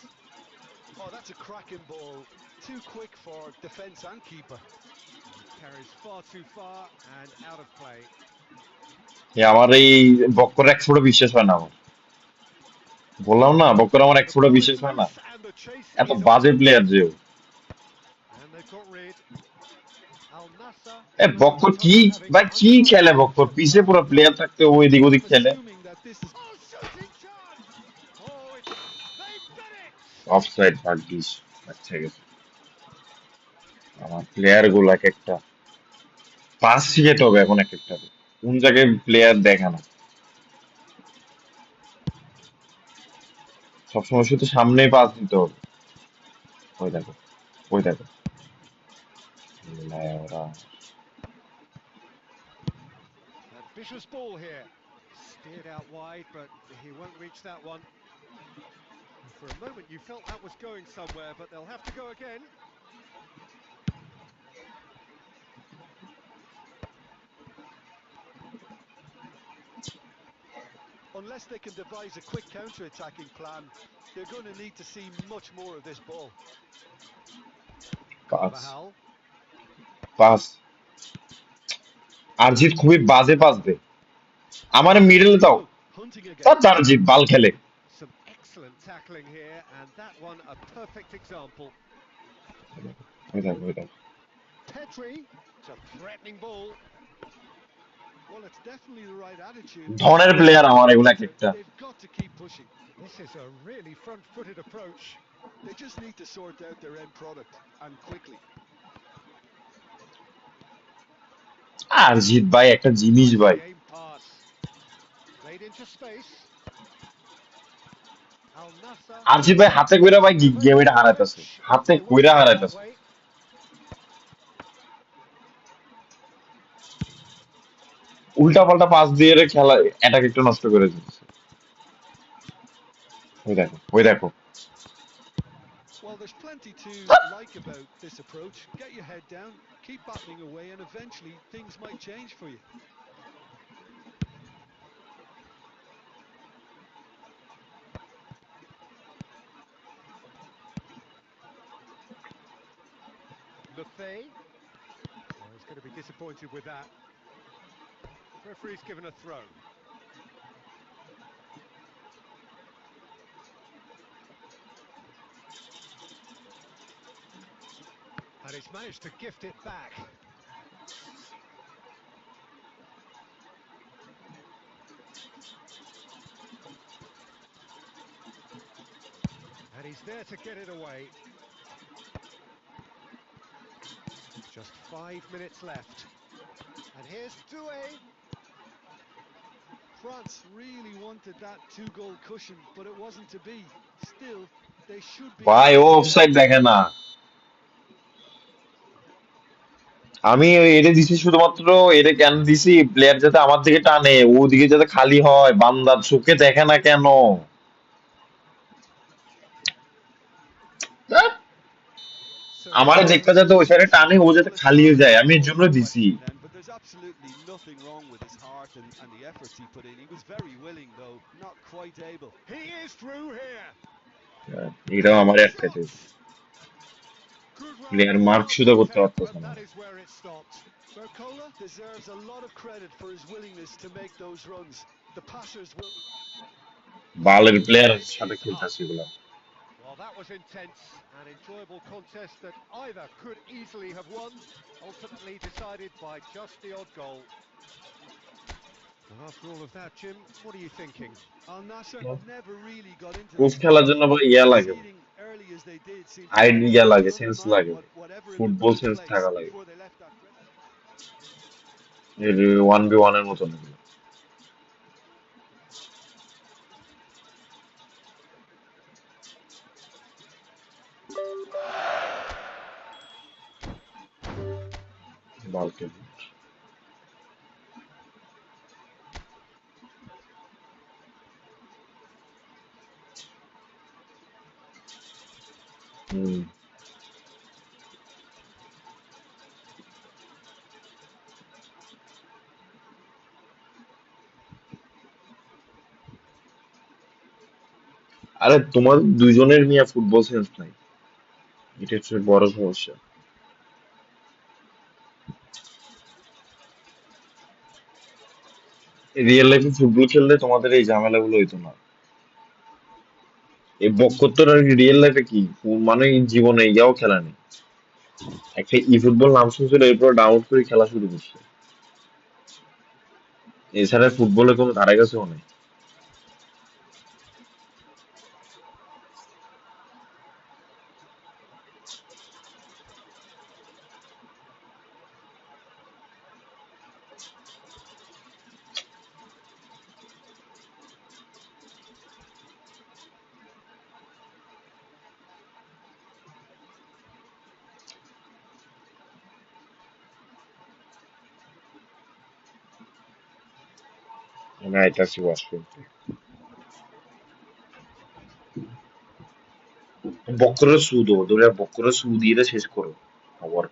[SPEAKER 3] Oh, that's a cracking ball. Too quick for defence and keeper.
[SPEAKER 2] Carries far too far and out of play.
[SPEAKER 1] আমার এই বক্কর এক ফোঁটা বিশ্বাস হয় না আমার। বললাম না বক্কর আমার এক
[SPEAKER 2] The
[SPEAKER 1] ফোঁটা
[SPEAKER 2] ball is
[SPEAKER 1] বিশ্বাস হয় না।
[SPEAKER 2] loose and the chase
[SPEAKER 1] এত
[SPEAKER 2] is on.
[SPEAKER 1] বাজে প্লেয়ার যে ও।
[SPEAKER 2] And they've got rid. Al Nassr
[SPEAKER 1] A
[SPEAKER 2] in
[SPEAKER 1] Bakkar
[SPEAKER 2] touch
[SPEAKER 1] কি
[SPEAKER 2] having
[SPEAKER 1] ভাই কি খেলে
[SPEAKER 2] unfortunately
[SPEAKER 1] বক্কর?
[SPEAKER 2] tripped
[SPEAKER 1] পিছে
[SPEAKER 2] up.
[SPEAKER 1] পুরো প্লেয়ার থাকতে ও এদিক
[SPEAKER 3] Well,
[SPEAKER 1] ওদিক
[SPEAKER 3] I'm
[SPEAKER 1] খেলে।
[SPEAKER 3] assuming that this is
[SPEAKER 2] Oh, shooting chance! Oh, they've done it!
[SPEAKER 1] Offside ভাগ্যিস। আচ্ছা গেছে। আমার প্লেয়ার গুলো এক একটা পাস শিখাতে হবে এখন এক একটা। কোন জায়গায় প্লেয়ার দেখা না। সবসময় শুধু সামনেই পাস দিতে হবে। ওই দেখো, ওই দেখো। ওরা
[SPEAKER 2] Ambitious ball here. Steered out wide, but he won't reach that one. For a moment, you felt that was going somewhere, but they'll have to go again.
[SPEAKER 3] unless they can devise a quick counter-attacking plan, they're going to need to see much more of this ball.
[SPEAKER 1] Pass
[SPEAKER 2] Bahal.
[SPEAKER 1] Pass Arijit খুবই বাজে pass দেয়। আমার মিডলে দাও।
[SPEAKER 3] Hunting again.
[SPEAKER 1] তার আরজিৎ বাল খেলে।
[SPEAKER 2] Some excellent tackling here, and that one a perfect example.
[SPEAKER 1] ওই দেখো, ওই দেখো।
[SPEAKER 2] Petri, it's a threatening ball.
[SPEAKER 3] Well, it's definitely the right attitude.
[SPEAKER 1] ধরনের প্লেয়ার আমার এগুলা এক একটা।
[SPEAKER 3] They've got to keep pushing.
[SPEAKER 2] This is a really front-footed approach.
[SPEAKER 3] They just need to sort out their end product, and quickly.
[SPEAKER 1] Arijit ভাই একটা জিনিস ভাই।
[SPEAKER 2] Game pass. Played into space. Al Nassr.
[SPEAKER 1] Arijit ভাই হাতে কইরা ভাই গেম এটা হারাইতাছে। হাতে কইরা হারাইতাছে। উল্টা পাল্টা পাস দিয়ে খেলা অ্যাটাক একটু নষ্ট করে দিচ্ছে। ওই দেখো, ওই দেখো।
[SPEAKER 3] Well, there's plenty to like about this approach. Get your head down, keep battling away, and eventually things might change for you.
[SPEAKER 2] Lefay. Oh, he's going to be disappointed with that. Referee's given a throw. And he's managed to gift it back. And he's there to get it away. Just 5 minutes left. And here's Doué.
[SPEAKER 3] France really wanted that two-goal cushion, but it wasn't to be. Still, they should be.
[SPEAKER 1] ভাই ও offside দেখে না। আমি এটা দিছি শুধুমাত্র এটা কেন দিছি প্লেয়ার যাতে আমার দিকে টানে ওদিকে যাতে খালি হয় বান্দার চোখে দেখে না কেন আমারে দেখা যাতে ওই সাইডে টানে ও যাতে
[SPEAKER 3] Well, it's
[SPEAKER 1] খালি
[SPEAKER 3] not
[SPEAKER 1] হয়ে
[SPEAKER 3] a
[SPEAKER 1] যায় আমি এর
[SPEAKER 3] football
[SPEAKER 1] জন্য দিছি।
[SPEAKER 3] question then, but there's absolutely nothing wrong with his heart and the efforts he put in. He was very willing, though not quite able.
[SPEAKER 2] He is through here.
[SPEAKER 1] এটাও আমার আটকাইতে
[SPEAKER 2] Shot. Good run,
[SPEAKER 1] player mark
[SPEAKER 2] well
[SPEAKER 1] শুধু করতে
[SPEAKER 2] taken,
[SPEAKER 1] পারতেছে
[SPEAKER 2] but
[SPEAKER 1] না।
[SPEAKER 2] that is where it stopped.
[SPEAKER 3] Barcola deserves a lot of credit for his willingness to make those runs. The passers will.
[SPEAKER 1] বালের player
[SPEAKER 2] Time
[SPEAKER 1] সাথে
[SPEAKER 2] is up.
[SPEAKER 1] খেলতেছি এগুলা।
[SPEAKER 2] Well, that was intense, an enjoyable contest that either could easily have won, ultimately decided by just the odd goal. And after all of that, Jim, what are you thinking?
[SPEAKER 3] Al Nasser never really got into
[SPEAKER 1] proof
[SPEAKER 3] this game.
[SPEAKER 1] খেলার জন্য ভাই ইয়া লাগে,
[SPEAKER 3] Conceding early as they did seemed to
[SPEAKER 1] ID
[SPEAKER 3] do
[SPEAKER 1] yeah
[SPEAKER 3] more
[SPEAKER 1] লাগে,
[SPEAKER 3] to
[SPEAKER 1] sense
[SPEAKER 3] undermine
[SPEAKER 1] লাগে,
[SPEAKER 3] whatever had been
[SPEAKER 1] football
[SPEAKER 3] put in
[SPEAKER 1] sense
[SPEAKER 3] place
[SPEAKER 1] থাকা লাগে।
[SPEAKER 3] before they left that.
[SPEAKER 1] এর 1v1 এর মতন এগুলো। বালকে হুম। আরে তোমাদের দুইজনের মিয়া ফুটবল সেন্স নাই, এটা হচ্ছে বড় সমস্যা। রিয়েল লাইফে ফুটবল খেললে তোমাদের এই ঝামেলাগুলো হইতো না। এই বক্কত্তর আর রিয়েল লাইফে কি মানে জীবনে ইয়াও খেলা নেই। একটা ই ফুটবল নাম শুনছিল এরপর ডাউনলোড করে খেলা শুরু করছে, এছাড়া ফুটবলে কোনো ধারে কাছেও নেই। আমি আইতাছি ওয়াশ করতে। বক্করের সুদো ধরে বক্করের সু দিয়ে শেষ করো আবার।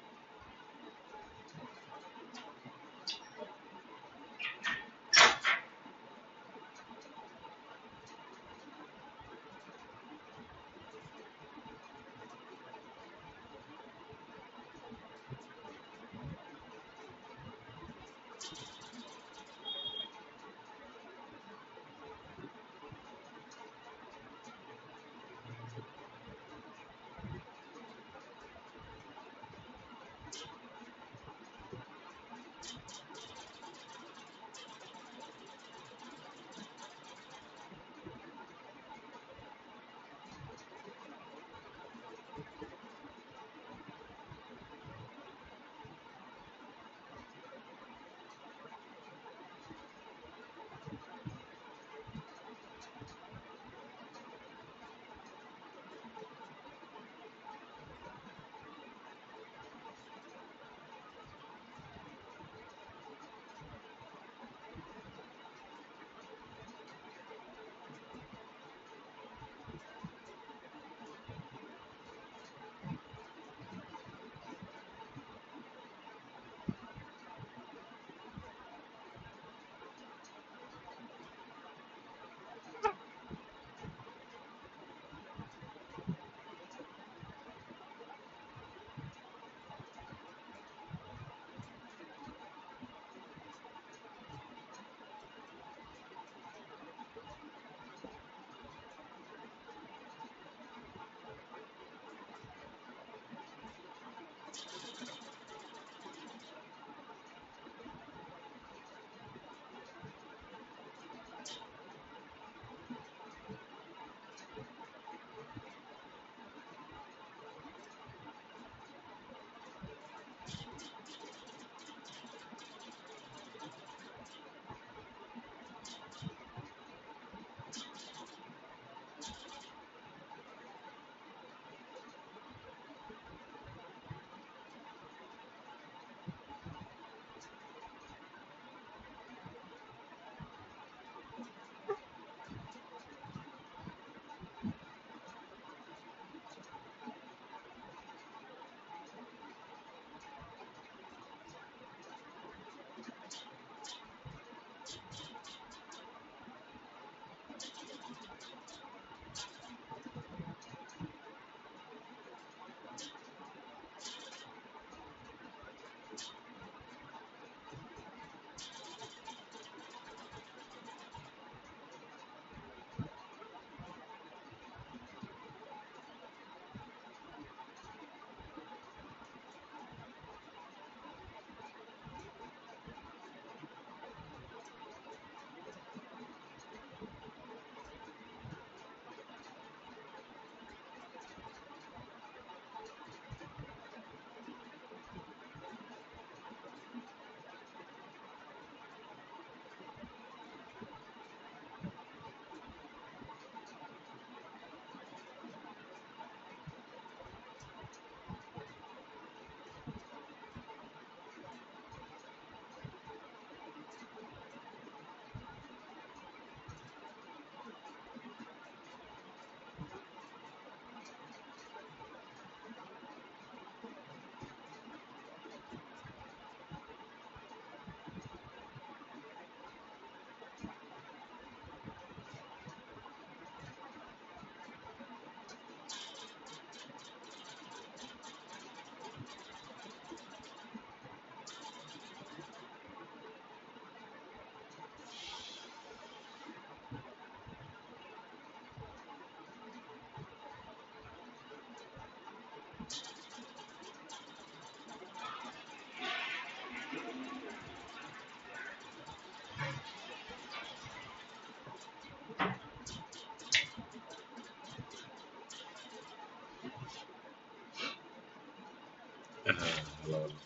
[SPEAKER 1] হ্যাঁ, ভালো ভালো।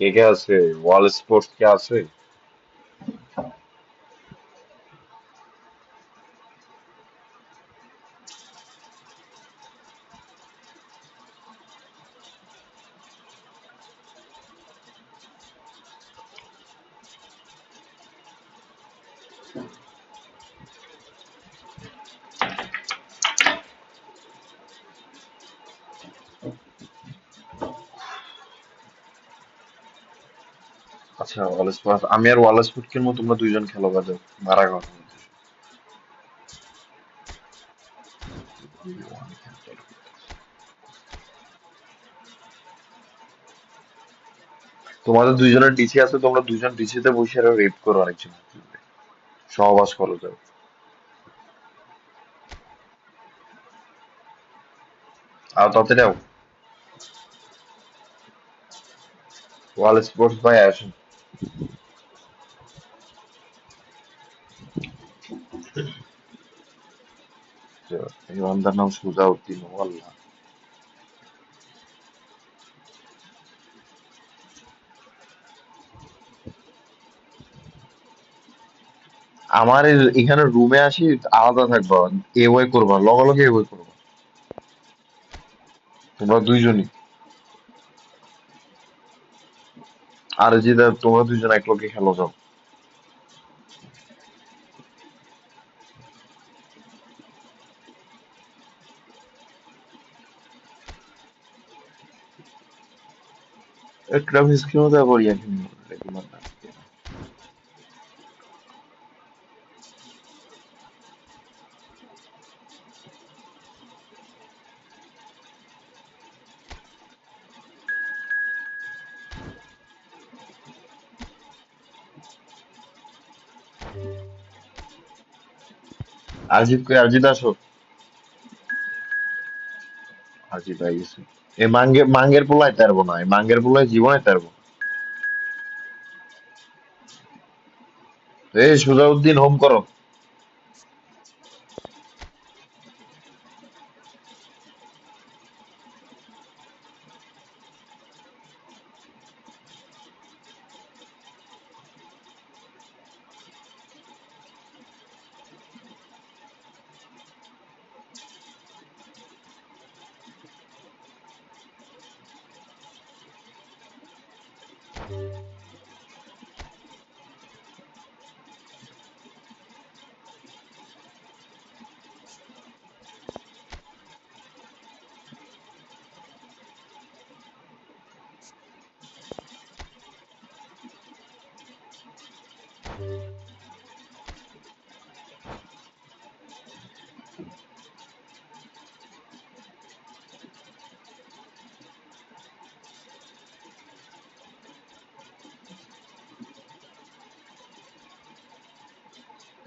[SPEAKER 1] কে কে আছে? ওয়াল স্পোর্টস কে আছে? আচ্ছা, ওয়াল স্পোর্টস আমি আর ওয়াল স্পোর্টস খেলবো, তোমরা দুইজন খেলো বাজে মারা গো। তোমাদের দুইজনের ডিসি আছে, তোমরা দুইজন ডিসিতে বসে রেড করো আরেকজন, সহবাস করো যাও। আর তাতে যাও, ওয়াল স্পোর্টস ভাই আসুন। এই বান্দার নাম সুজাউদ্দিন, ওয়াল্লাহ। আমার এখানে রুমে আসি, আলাদা থাকবা, এ ওয়াই করবা, লগে লগে এ ওয়াই করবা, তোমরা দুইজনই। আর যে তোমরা দুইজন এক লগে খেলো যাও। একটা মিসকিন হতে পারি এখন রেগুলার না। আজিদ কই? আজিদ আসো। আজিদ আই গেছে। এই মাঙ্গের পোলায় তারবো না, এই মাঙ্গের পোলায় জীবনে তারবো না। এই সুজাউদ্দিন হোম করো।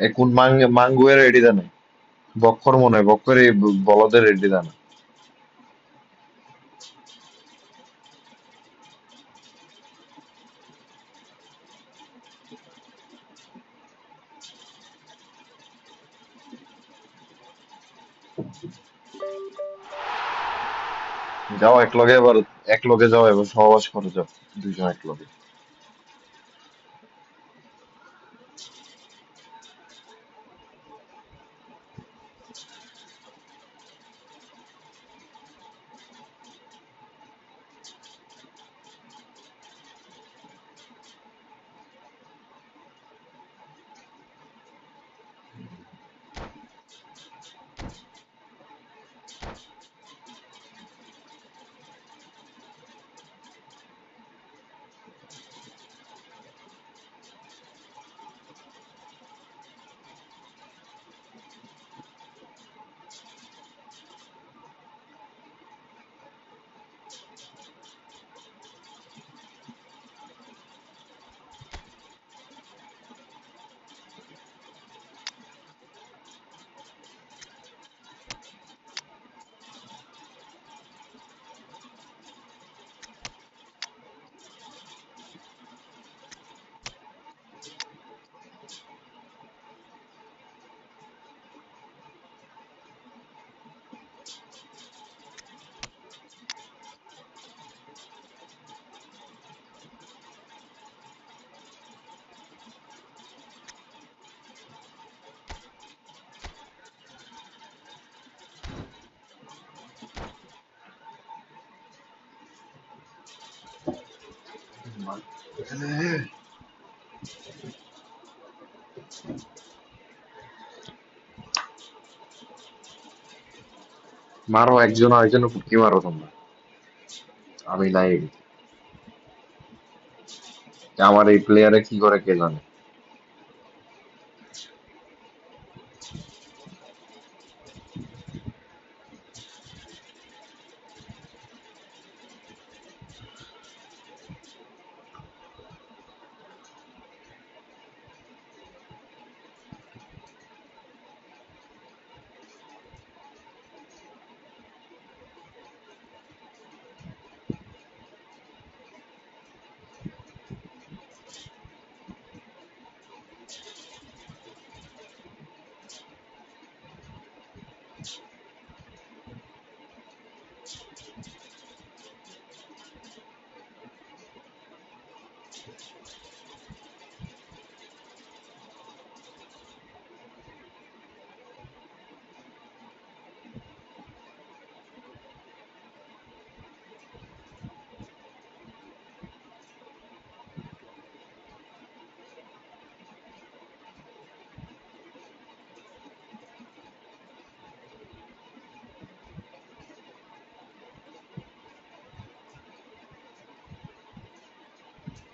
[SPEAKER 1] এ কোন মাঙ্গুয়ের রেডি দেয় না? বক্কর মনে হয়, বক্কর এই বলদের রেডি দেয় না। যাও এক লগে এবার, এক লগে যাও এবার সহবাস করে যাও, দুইজন এক লগে। মারো একজন আরেকজনের ফুটকি মারো তোমরা, আমি নাই। আমার এই প্লেয়ারে কি করে কে জানে।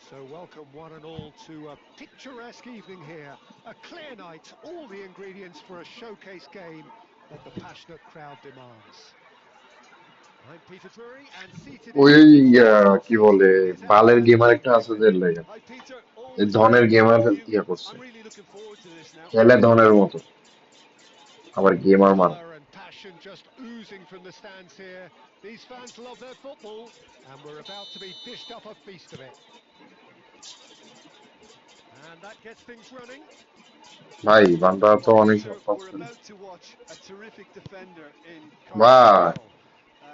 [SPEAKER 2] So welcome one and all to a picturesque evening here. A clear night, all the ingredients for a showcase game that the passionate crowd demands. I'm Peter Drury, and seated in
[SPEAKER 1] ওই
[SPEAKER 2] the eFootball
[SPEAKER 1] কি
[SPEAKER 2] seat
[SPEAKER 1] বলে
[SPEAKER 2] is our
[SPEAKER 1] বালের
[SPEAKER 2] man
[SPEAKER 1] gamer
[SPEAKER 2] Phil
[SPEAKER 1] একটা আছে
[SPEAKER 2] David.
[SPEAKER 1] যে লেগে,
[SPEAKER 2] Hi Peter,
[SPEAKER 1] এই
[SPEAKER 2] always
[SPEAKER 1] ধনের
[SPEAKER 2] great to
[SPEAKER 1] gamer
[SPEAKER 2] join you.
[SPEAKER 1] ইয়ে করছে,
[SPEAKER 2] I'm really looking forward to this now.
[SPEAKER 1] খেলে ধনের মতো, আবার গেমার মার।
[SPEAKER 2] Colour and passion just oozing from the stands here. These fans love their football, and we're about to be dished up a feast of it. And that gets things running.
[SPEAKER 1] ভাই বান্দা তো অনেক
[SPEAKER 3] Peter,
[SPEAKER 1] সস্তা
[SPEAKER 3] we're
[SPEAKER 1] ছিল।
[SPEAKER 3] about to watch a terrific defender in
[SPEAKER 1] ভাই
[SPEAKER 3] Carvajal.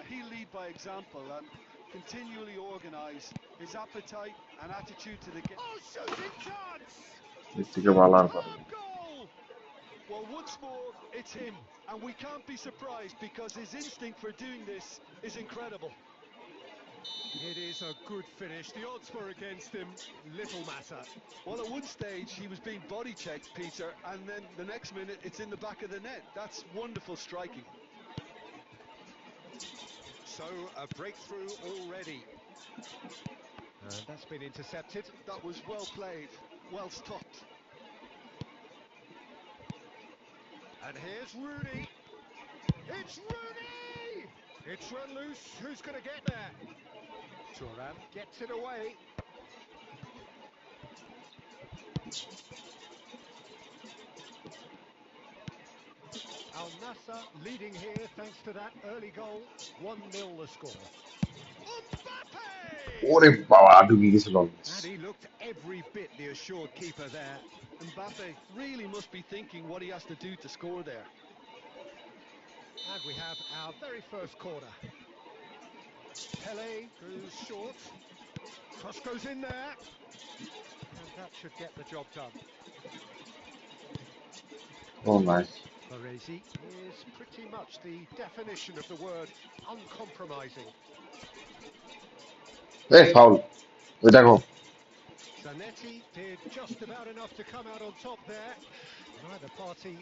[SPEAKER 3] He'll lead by example and continually organise his appetite and attitude to the game.
[SPEAKER 2] Oh, shooting chance!
[SPEAKER 1] এর থেকে ভালো আর পারবে
[SPEAKER 2] Superb
[SPEAKER 1] না।
[SPEAKER 2] goal!
[SPEAKER 3] Well, once more, it's him, and we can't be surprised because his instinct for doing this is incredible.
[SPEAKER 2] It is a good finish. The odds were against him. Little matter.
[SPEAKER 3] Well, at one stage, he was being body checked, Peter, and then the next minute, it's in the back of the net. That's wonderful striking.
[SPEAKER 2] So, a breakthrough already. And that's been intercepted.
[SPEAKER 3] That was well played, well stopped.
[SPEAKER 2] And here's Rooney. It's Rooney! It's run loose. Who's going to get there? Thuram gets it away. Al Nassr leading here thanks to that early goal. 1-0 the score. Mbappe!
[SPEAKER 1] ওরে বাবা ঢুকে গেছিল।
[SPEAKER 2] And he looked every bit the assured keeper there.
[SPEAKER 3] Mbappe really must be thinking what he has to do to score there.
[SPEAKER 2] And we have our very first corner. Pele goes short. Cross goes in there. And that should get the job done.
[SPEAKER 1] ও nice.
[SPEAKER 2] Baresi is pretty much the definition of the word uncompromising.
[SPEAKER 1] এই foul, ওই দেখো।
[SPEAKER 2] Zanetti did just about enough to come out on top there. Neither party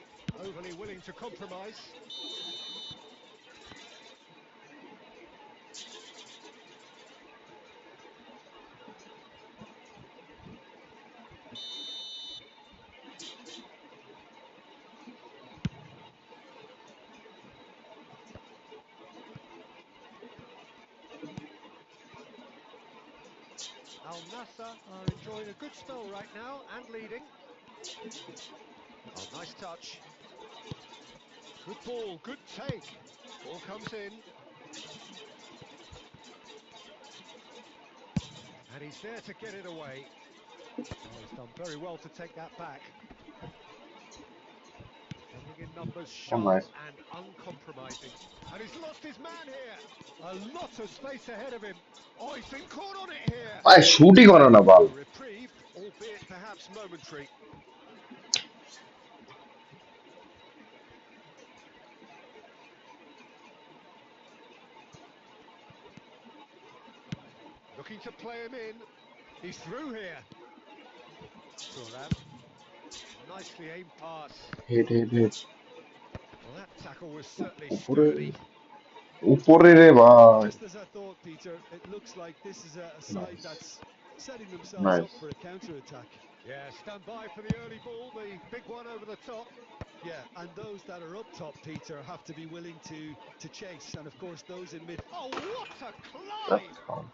[SPEAKER 2] overly willing to compromise. Al Nassr are enjoying a good spell right now and leading. Oh, nice touch. Good ball, good take. Ball comes in. And he's there to get it away. Oh, he's done very well to take that back. Defending in numbers,
[SPEAKER 1] ও
[SPEAKER 2] sharp
[SPEAKER 1] nice.
[SPEAKER 2] and uncompromising. And he's lost his man here. A lot of space ahead of him. Oh, he's been caught on it here.
[SPEAKER 1] ভাই শুটই করে না বল।
[SPEAKER 2] A reprieve, albeit perhaps momentary. Looking to play him in. He's through here. Turan. Nicely aimed pass.
[SPEAKER 1] Hit, hit, hit.
[SPEAKER 2] Well, that tackle was certainly
[SPEAKER 1] উপরে
[SPEAKER 2] sturdy.
[SPEAKER 1] উপরে রে ভাই.
[SPEAKER 3] Just as I thought, Peter, it looks like this is a side
[SPEAKER 1] Nice.
[SPEAKER 3] that's setting themselves up
[SPEAKER 1] Nice.
[SPEAKER 3] for a counter-attack.
[SPEAKER 2] Yeah, stand by for the early ball, the big one over the top.
[SPEAKER 3] Yeah, and those that are up top, Peter, have to be willing to chase, and of course those in mid.
[SPEAKER 2] Oh, what a
[SPEAKER 1] That's
[SPEAKER 2] climb!
[SPEAKER 1] fun.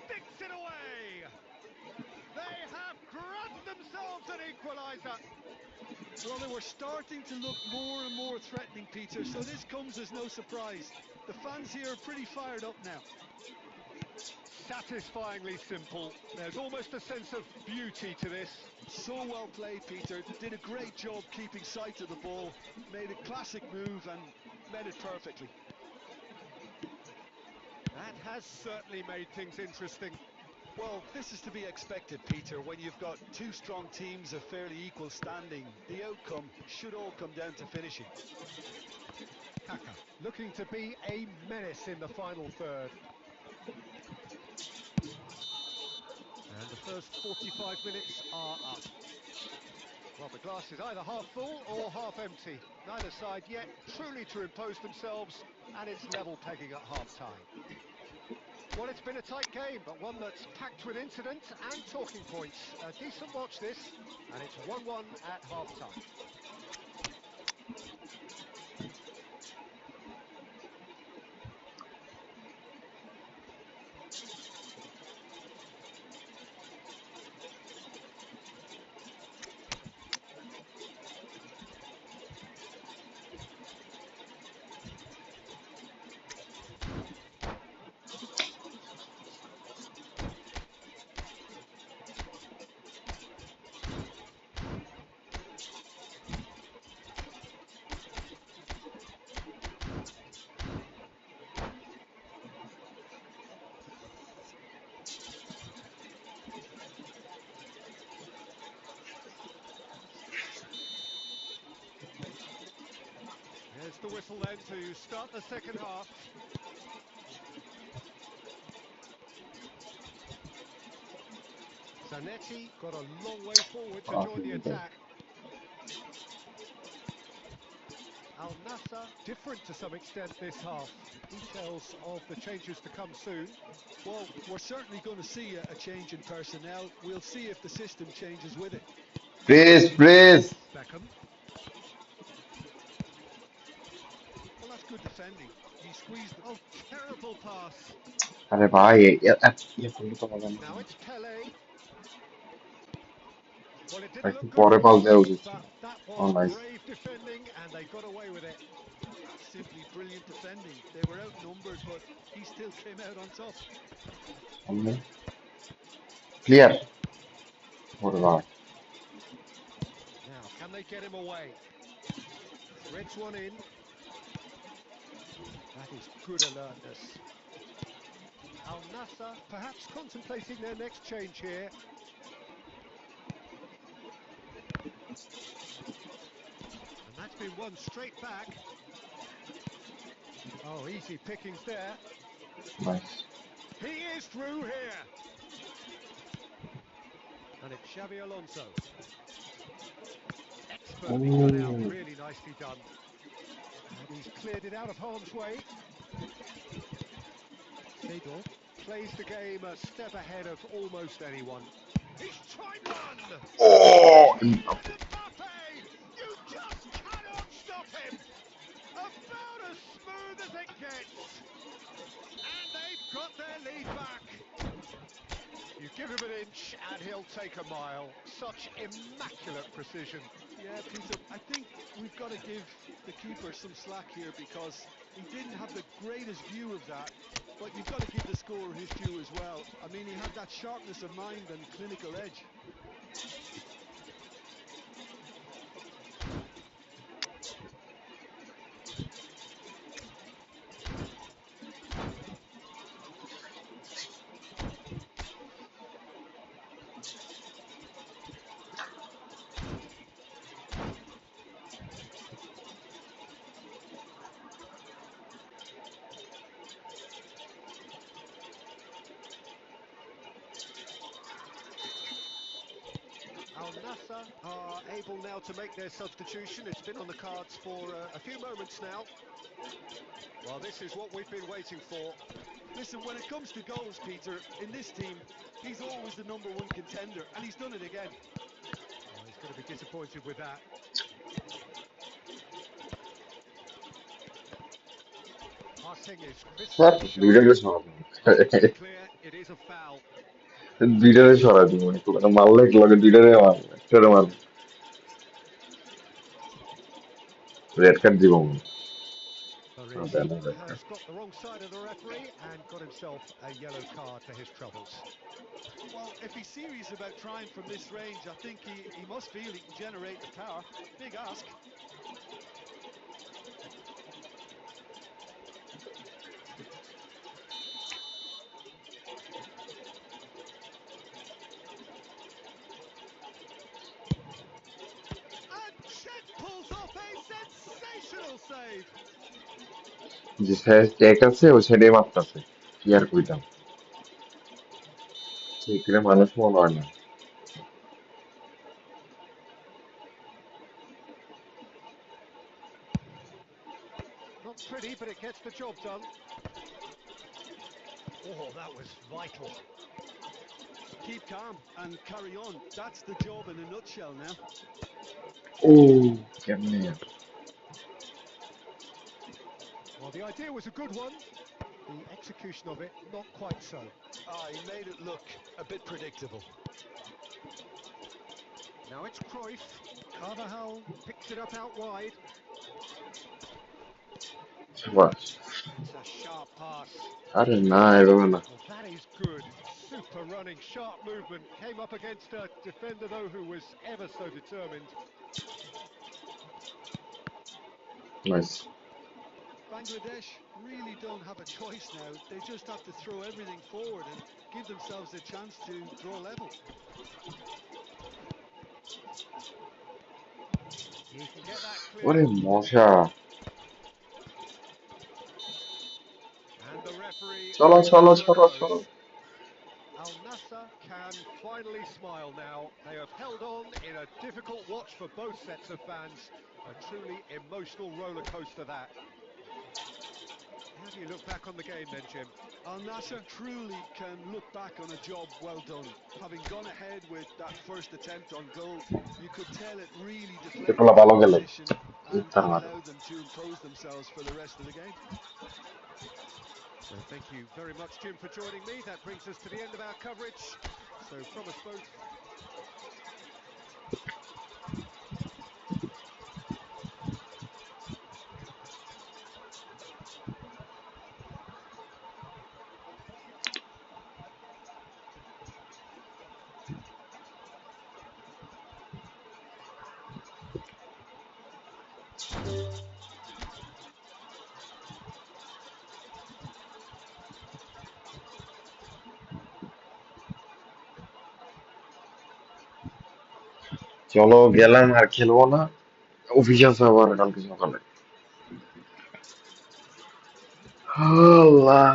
[SPEAKER 2] Sticks it away! They have grabbed themselves an equaliser.
[SPEAKER 3] Well, they were starting to look more and more threatening, Peter, so this comes as no surprise. The fans here are pretty fired up now.
[SPEAKER 2] Satisfyingly simple. There's almost a sense of beauty to this.
[SPEAKER 3] So well played, Peter. Did a great job keeping sight of the ball, made a classic move and met it perfectly.
[SPEAKER 2] That has certainly made things interesting.
[SPEAKER 3] Well, this is to be expected, Peter. When you've got two strong teams of fairly equal standing, the outcome should all come down to finishing.
[SPEAKER 2] Kaka looking to be a menace in the final third. And the first 45 minutes are up. Well, the glass is either half full or half empty. Neither side yet truly to impose themselves, and it's level pegging at half-time. Well, it's been a tight game, but one that's packed with incident and talking points. A decent watch this, and it's 1-1 at half-time. There's the whistle then to start the second half. Zanetti got a long way forward to join the attack. Al-Nassr different to some extent this half. Details of the changes to come soon.
[SPEAKER 3] Well, we're certainly going to see a change in personnel. We'll see if the system changes with it.
[SPEAKER 1] Please, please.
[SPEAKER 2] Beckham.
[SPEAKER 3] Well, that's good defending. He squeezed the...
[SPEAKER 2] Oh, terrible pass.
[SPEAKER 1] আরে ভাই ইয়ে করলে তো হবে না.
[SPEAKER 2] Now it's Pele. Well, it didn't
[SPEAKER 1] একটু
[SPEAKER 2] look good
[SPEAKER 1] পরে
[SPEAKER 2] from
[SPEAKER 1] pass
[SPEAKER 2] the
[SPEAKER 1] দেওয়া
[SPEAKER 2] off,
[SPEAKER 1] উচিত ছিল.
[SPEAKER 2] but that
[SPEAKER 1] Oh,
[SPEAKER 2] was
[SPEAKER 1] nice.
[SPEAKER 2] brave defending, and they got away with it.
[SPEAKER 3] Simply brilliant defending. They were outnumbered, but he still came out on top.
[SPEAKER 1] Clear. ওরে ভাই.
[SPEAKER 2] Now, can they get him away? Threads one in. That is good alertness. Al-Nassr perhaps contemplating their next change here. And that's been won straight back. Oh, easy pickings there.
[SPEAKER 1] Nice.
[SPEAKER 2] He is through here. And it's Xavi Alonso. Expertly cut out,
[SPEAKER 1] Ooh.
[SPEAKER 2] really nicely done. And he's cleared it out of harm's way. Seedorf plays the game a step ahead of almost anyone. He's tried one!
[SPEAKER 1] Oh.
[SPEAKER 2] And Mbappe! You just cannot stop him! About as smooth as it gets! And they've got their lead back! You give him an inch and he'll take a mile. Such immaculate precision.
[SPEAKER 3] Yeah, Peter, I think we've got to give the keeper some slack here because he didn't have the greatest view of that, but you've got to give the scorer his due as well. I mean, he had that sharpness of mind and clinical edge. Al-Nassr are able now to make their substitution. It's been on the cards for a few moments now. Well, this is what we've been waiting for.
[SPEAKER 2] Listen, when it comes to goals, Peter, in this team, he's always the #1 contender, and he's done it again.
[SPEAKER 3] Oh, he's going to be disappointed with that. Passing is
[SPEAKER 1] sir
[SPEAKER 3] crystal sharp.
[SPEAKER 1] দুইটাকে সরাবো
[SPEAKER 3] Oh, to be clear, it is a foul.
[SPEAKER 1] দুইটারে সরাই দিব মারলে লাগে দুইটারে মার একটারে মার red card দিব
[SPEAKER 3] But he has got the wrong side of the referee and got himself a yellow card for his troubles.
[SPEAKER 2] Well, if he's serious about trying from this range, I think he must feel he can generate the power. Big ask. And Chet pulls off a sensational save.
[SPEAKER 1] যে size tag আছে ওই সাইডে মারতাছে কি আর কইতাম সেখানে মানুষ মনে হয় না
[SPEAKER 3] Not pretty, but it gets the job done. Oh, that was vital.
[SPEAKER 2] Keep calm and carry on. That's the job in a nutshell now.
[SPEAKER 1] ও কেমনে
[SPEAKER 3] Well, the idea was a good one. The execution of it, not quite so.
[SPEAKER 2] He made it look a bit predictable.
[SPEAKER 3] Now it's Cruyff. Carvajal picks it up out wide.
[SPEAKER 1] Bus
[SPEAKER 3] That's a sharp pass.
[SPEAKER 1] আরে না এভাবে না
[SPEAKER 3] Well, that is good. Super running, sharp movement. Came up against a defender, though, who was ever so determined.
[SPEAKER 1] Nice
[SPEAKER 2] Bangladesh really don't have a choice now. They just have to throw everything forward and give themselves a chance to draw level.
[SPEAKER 3] He can get that
[SPEAKER 1] ওরে
[SPEAKER 3] clear.
[SPEAKER 1] মশা
[SPEAKER 3] And the referee
[SPEAKER 1] চলো
[SPEAKER 3] brings
[SPEAKER 1] চলো
[SPEAKER 3] it to a
[SPEAKER 1] চলো
[SPEAKER 3] close.
[SPEAKER 1] চলো
[SPEAKER 3] Al-Nassr can finally smile now. They have held on in a difficult watch for both sets of fans. A truly emotional roller coaster, that. How do you look back on the game then, Jim?
[SPEAKER 2] Al-Nassr truly can look back on a job well done. Having gone ahead with that first attempt on goal, you could tell it really deflated
[SPEAKER 1] এগুলো
[SPEAKER 2] the
[SPEAKER 1] ভালো গেলে
[SPEAKER 2] opposition and
[SPEAKER 1] ইফতার মারে
[SPEAKER 2] allowed them to impose themselves for the rest of the game.
[SPEAKER 3] So thank you very much, Jim, for joining me. That brings us to the end of our coverage. So from us both,
[SPEAKER 1] চলো গেলাম আর খেলবো না office আছে আবার কালকে সকালে আল্লাহ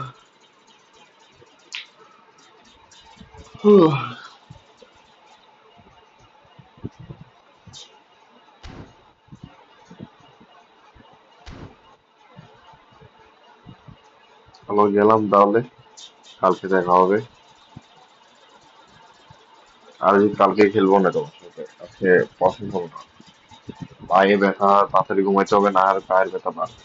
[SPEAKER 1] চলো গেলাম তাহলে কালকে দেখা হবে আর কালকে খেলবো না তোমার সাথে আজকে পসিবল না পায়ে ব্যথা তাড়াতাড়ি ঘুমাইতে হবে না আর পায়ের ব্যথা বাড়বে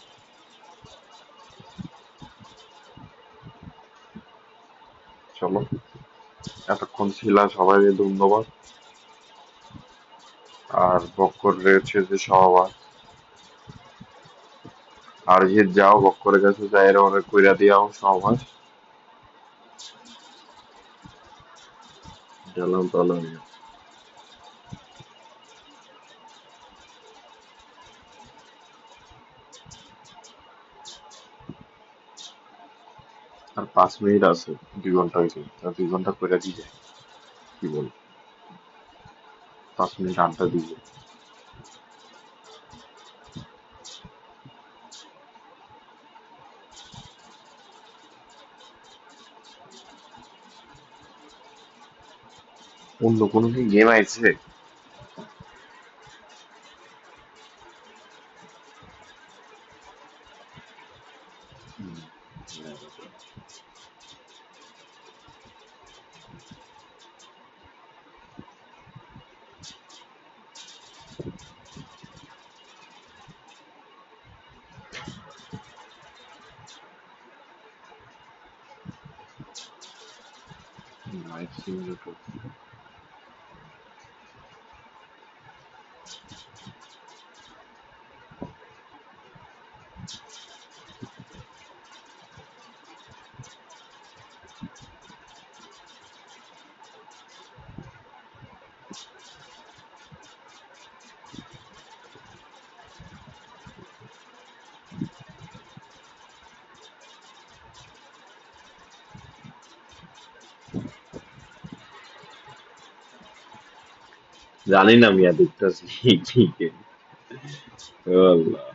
[SPEAKER 1] চলো এতক্ষণ ছিলাম সবাইকে ধন্যবাদ আর বক্কর রয়েছে যে সহবাস আর যে যাও বক্করের কাছে যাই অনেক কইরা দিয়াও সহবাস গেলাম তাহলে আমি। আর 5 মিনিট আছে 2 ঘন্টা হয়েছে 2 ঘন্টা করে দিয়ে যায় কি বল 5 মিনিট আড্ডা দিয়ে অন্য কোনো কি গেম আছে লাইফ সিমুলেটর জানি না মিয়া দেখতেছি কি game। ও আল্লাহ,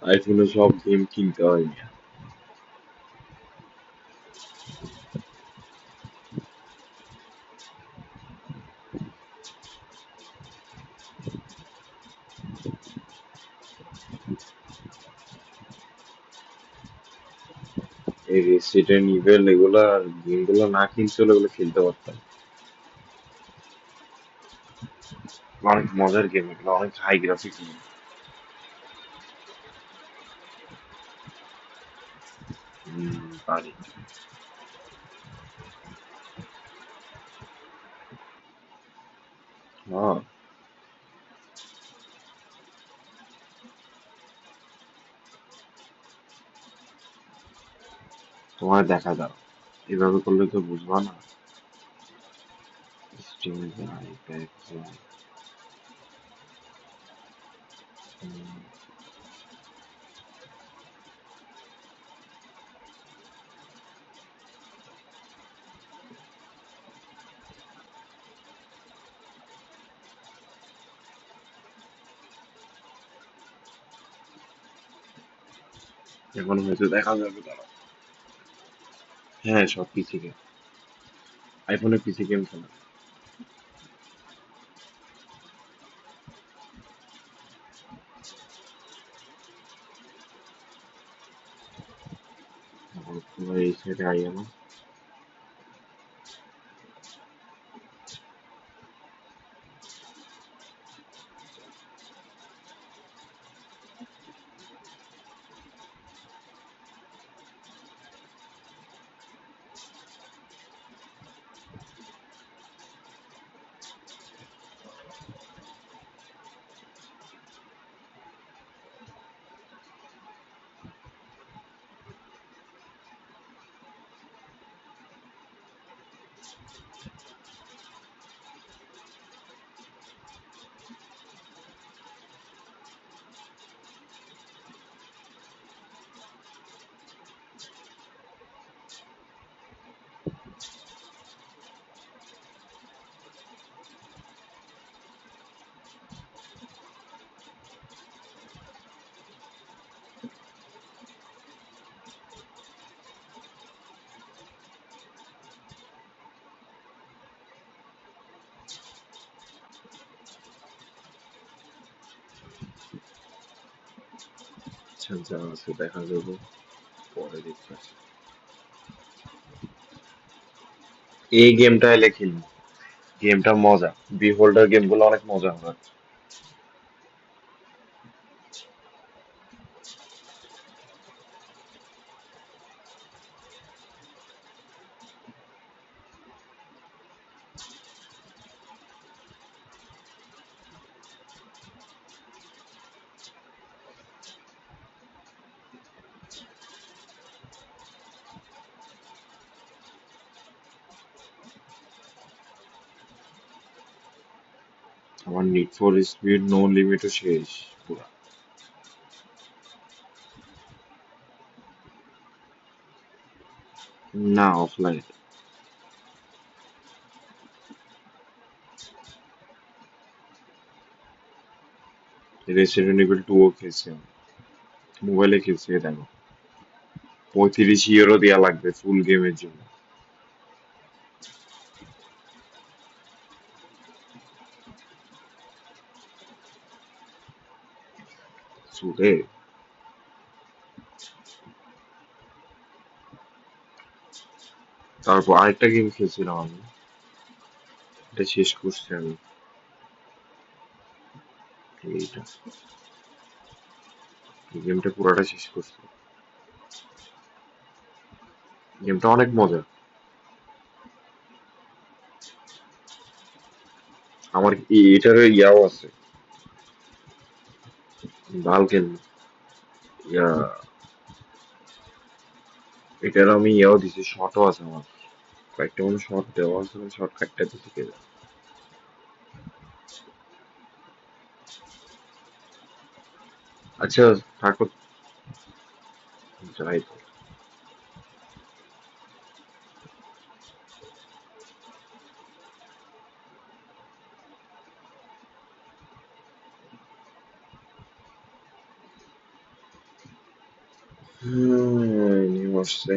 [SPEAKER 1] আইফোনে সব গেম কিনতে হয় মিয়া। এই রেসিডেন্ট ইভেল এগুলা গেম গুলো না কিনতে হলে এগুলো খেলতে পারতাম। অনেক মজার গেম, এগুলো অনেক হাই গ্রাফিক্স গেম। পারি। হ্যাঁ, তোমার দেখা দাও, এভাবে করলে তো বুঝবা না। স্টিমে যাই, ব্যাক যাই। এখন হয়তো দেখা যাবে তারা। হ্যাঁ, সব পিসি গেম। আইফোনে পিসি গেম খেলা। এখন তোমরা এই সাইডে আইয়া না। আচ্ছা, যা আছে দেখা যাবে, পরে দেখতেছি। এই গেমটা এলে খেলবো, গেমটা মজা। বিহোল্ডার গেম গুলো অনেক মজা হয়। আমার নিড ফর স্পিড নো লিমিটও শেষ পুরা। না, অফলাইন। রেসিডেন্ট ইভিল 2 ও খেলছি আমি। মোবাইলে খেলছি, এ দেখো। 35 ইউরো দেয়া লাগবে ফুল গেমের জন্য। সুদে তারপর আরেকটা গেম খেলছিলাম আমি, এটা শেষ করছি আমি। এইটা, এই গেমটা পুরাটা শেষ করছি। গেমটা অনেক মজা। আমার এটার ইয়াও আছে, ভালকেন ইয়া, এটার আমি ইয়াও দিছি, শর্টও আছে আমার, কয়েকটা মনে শর্ট দেওয়া আছে, শর্ট কাটটা দিছি কে জানে। আচ্ছা, থাকো, যাই তো। নিয়ে আসছে।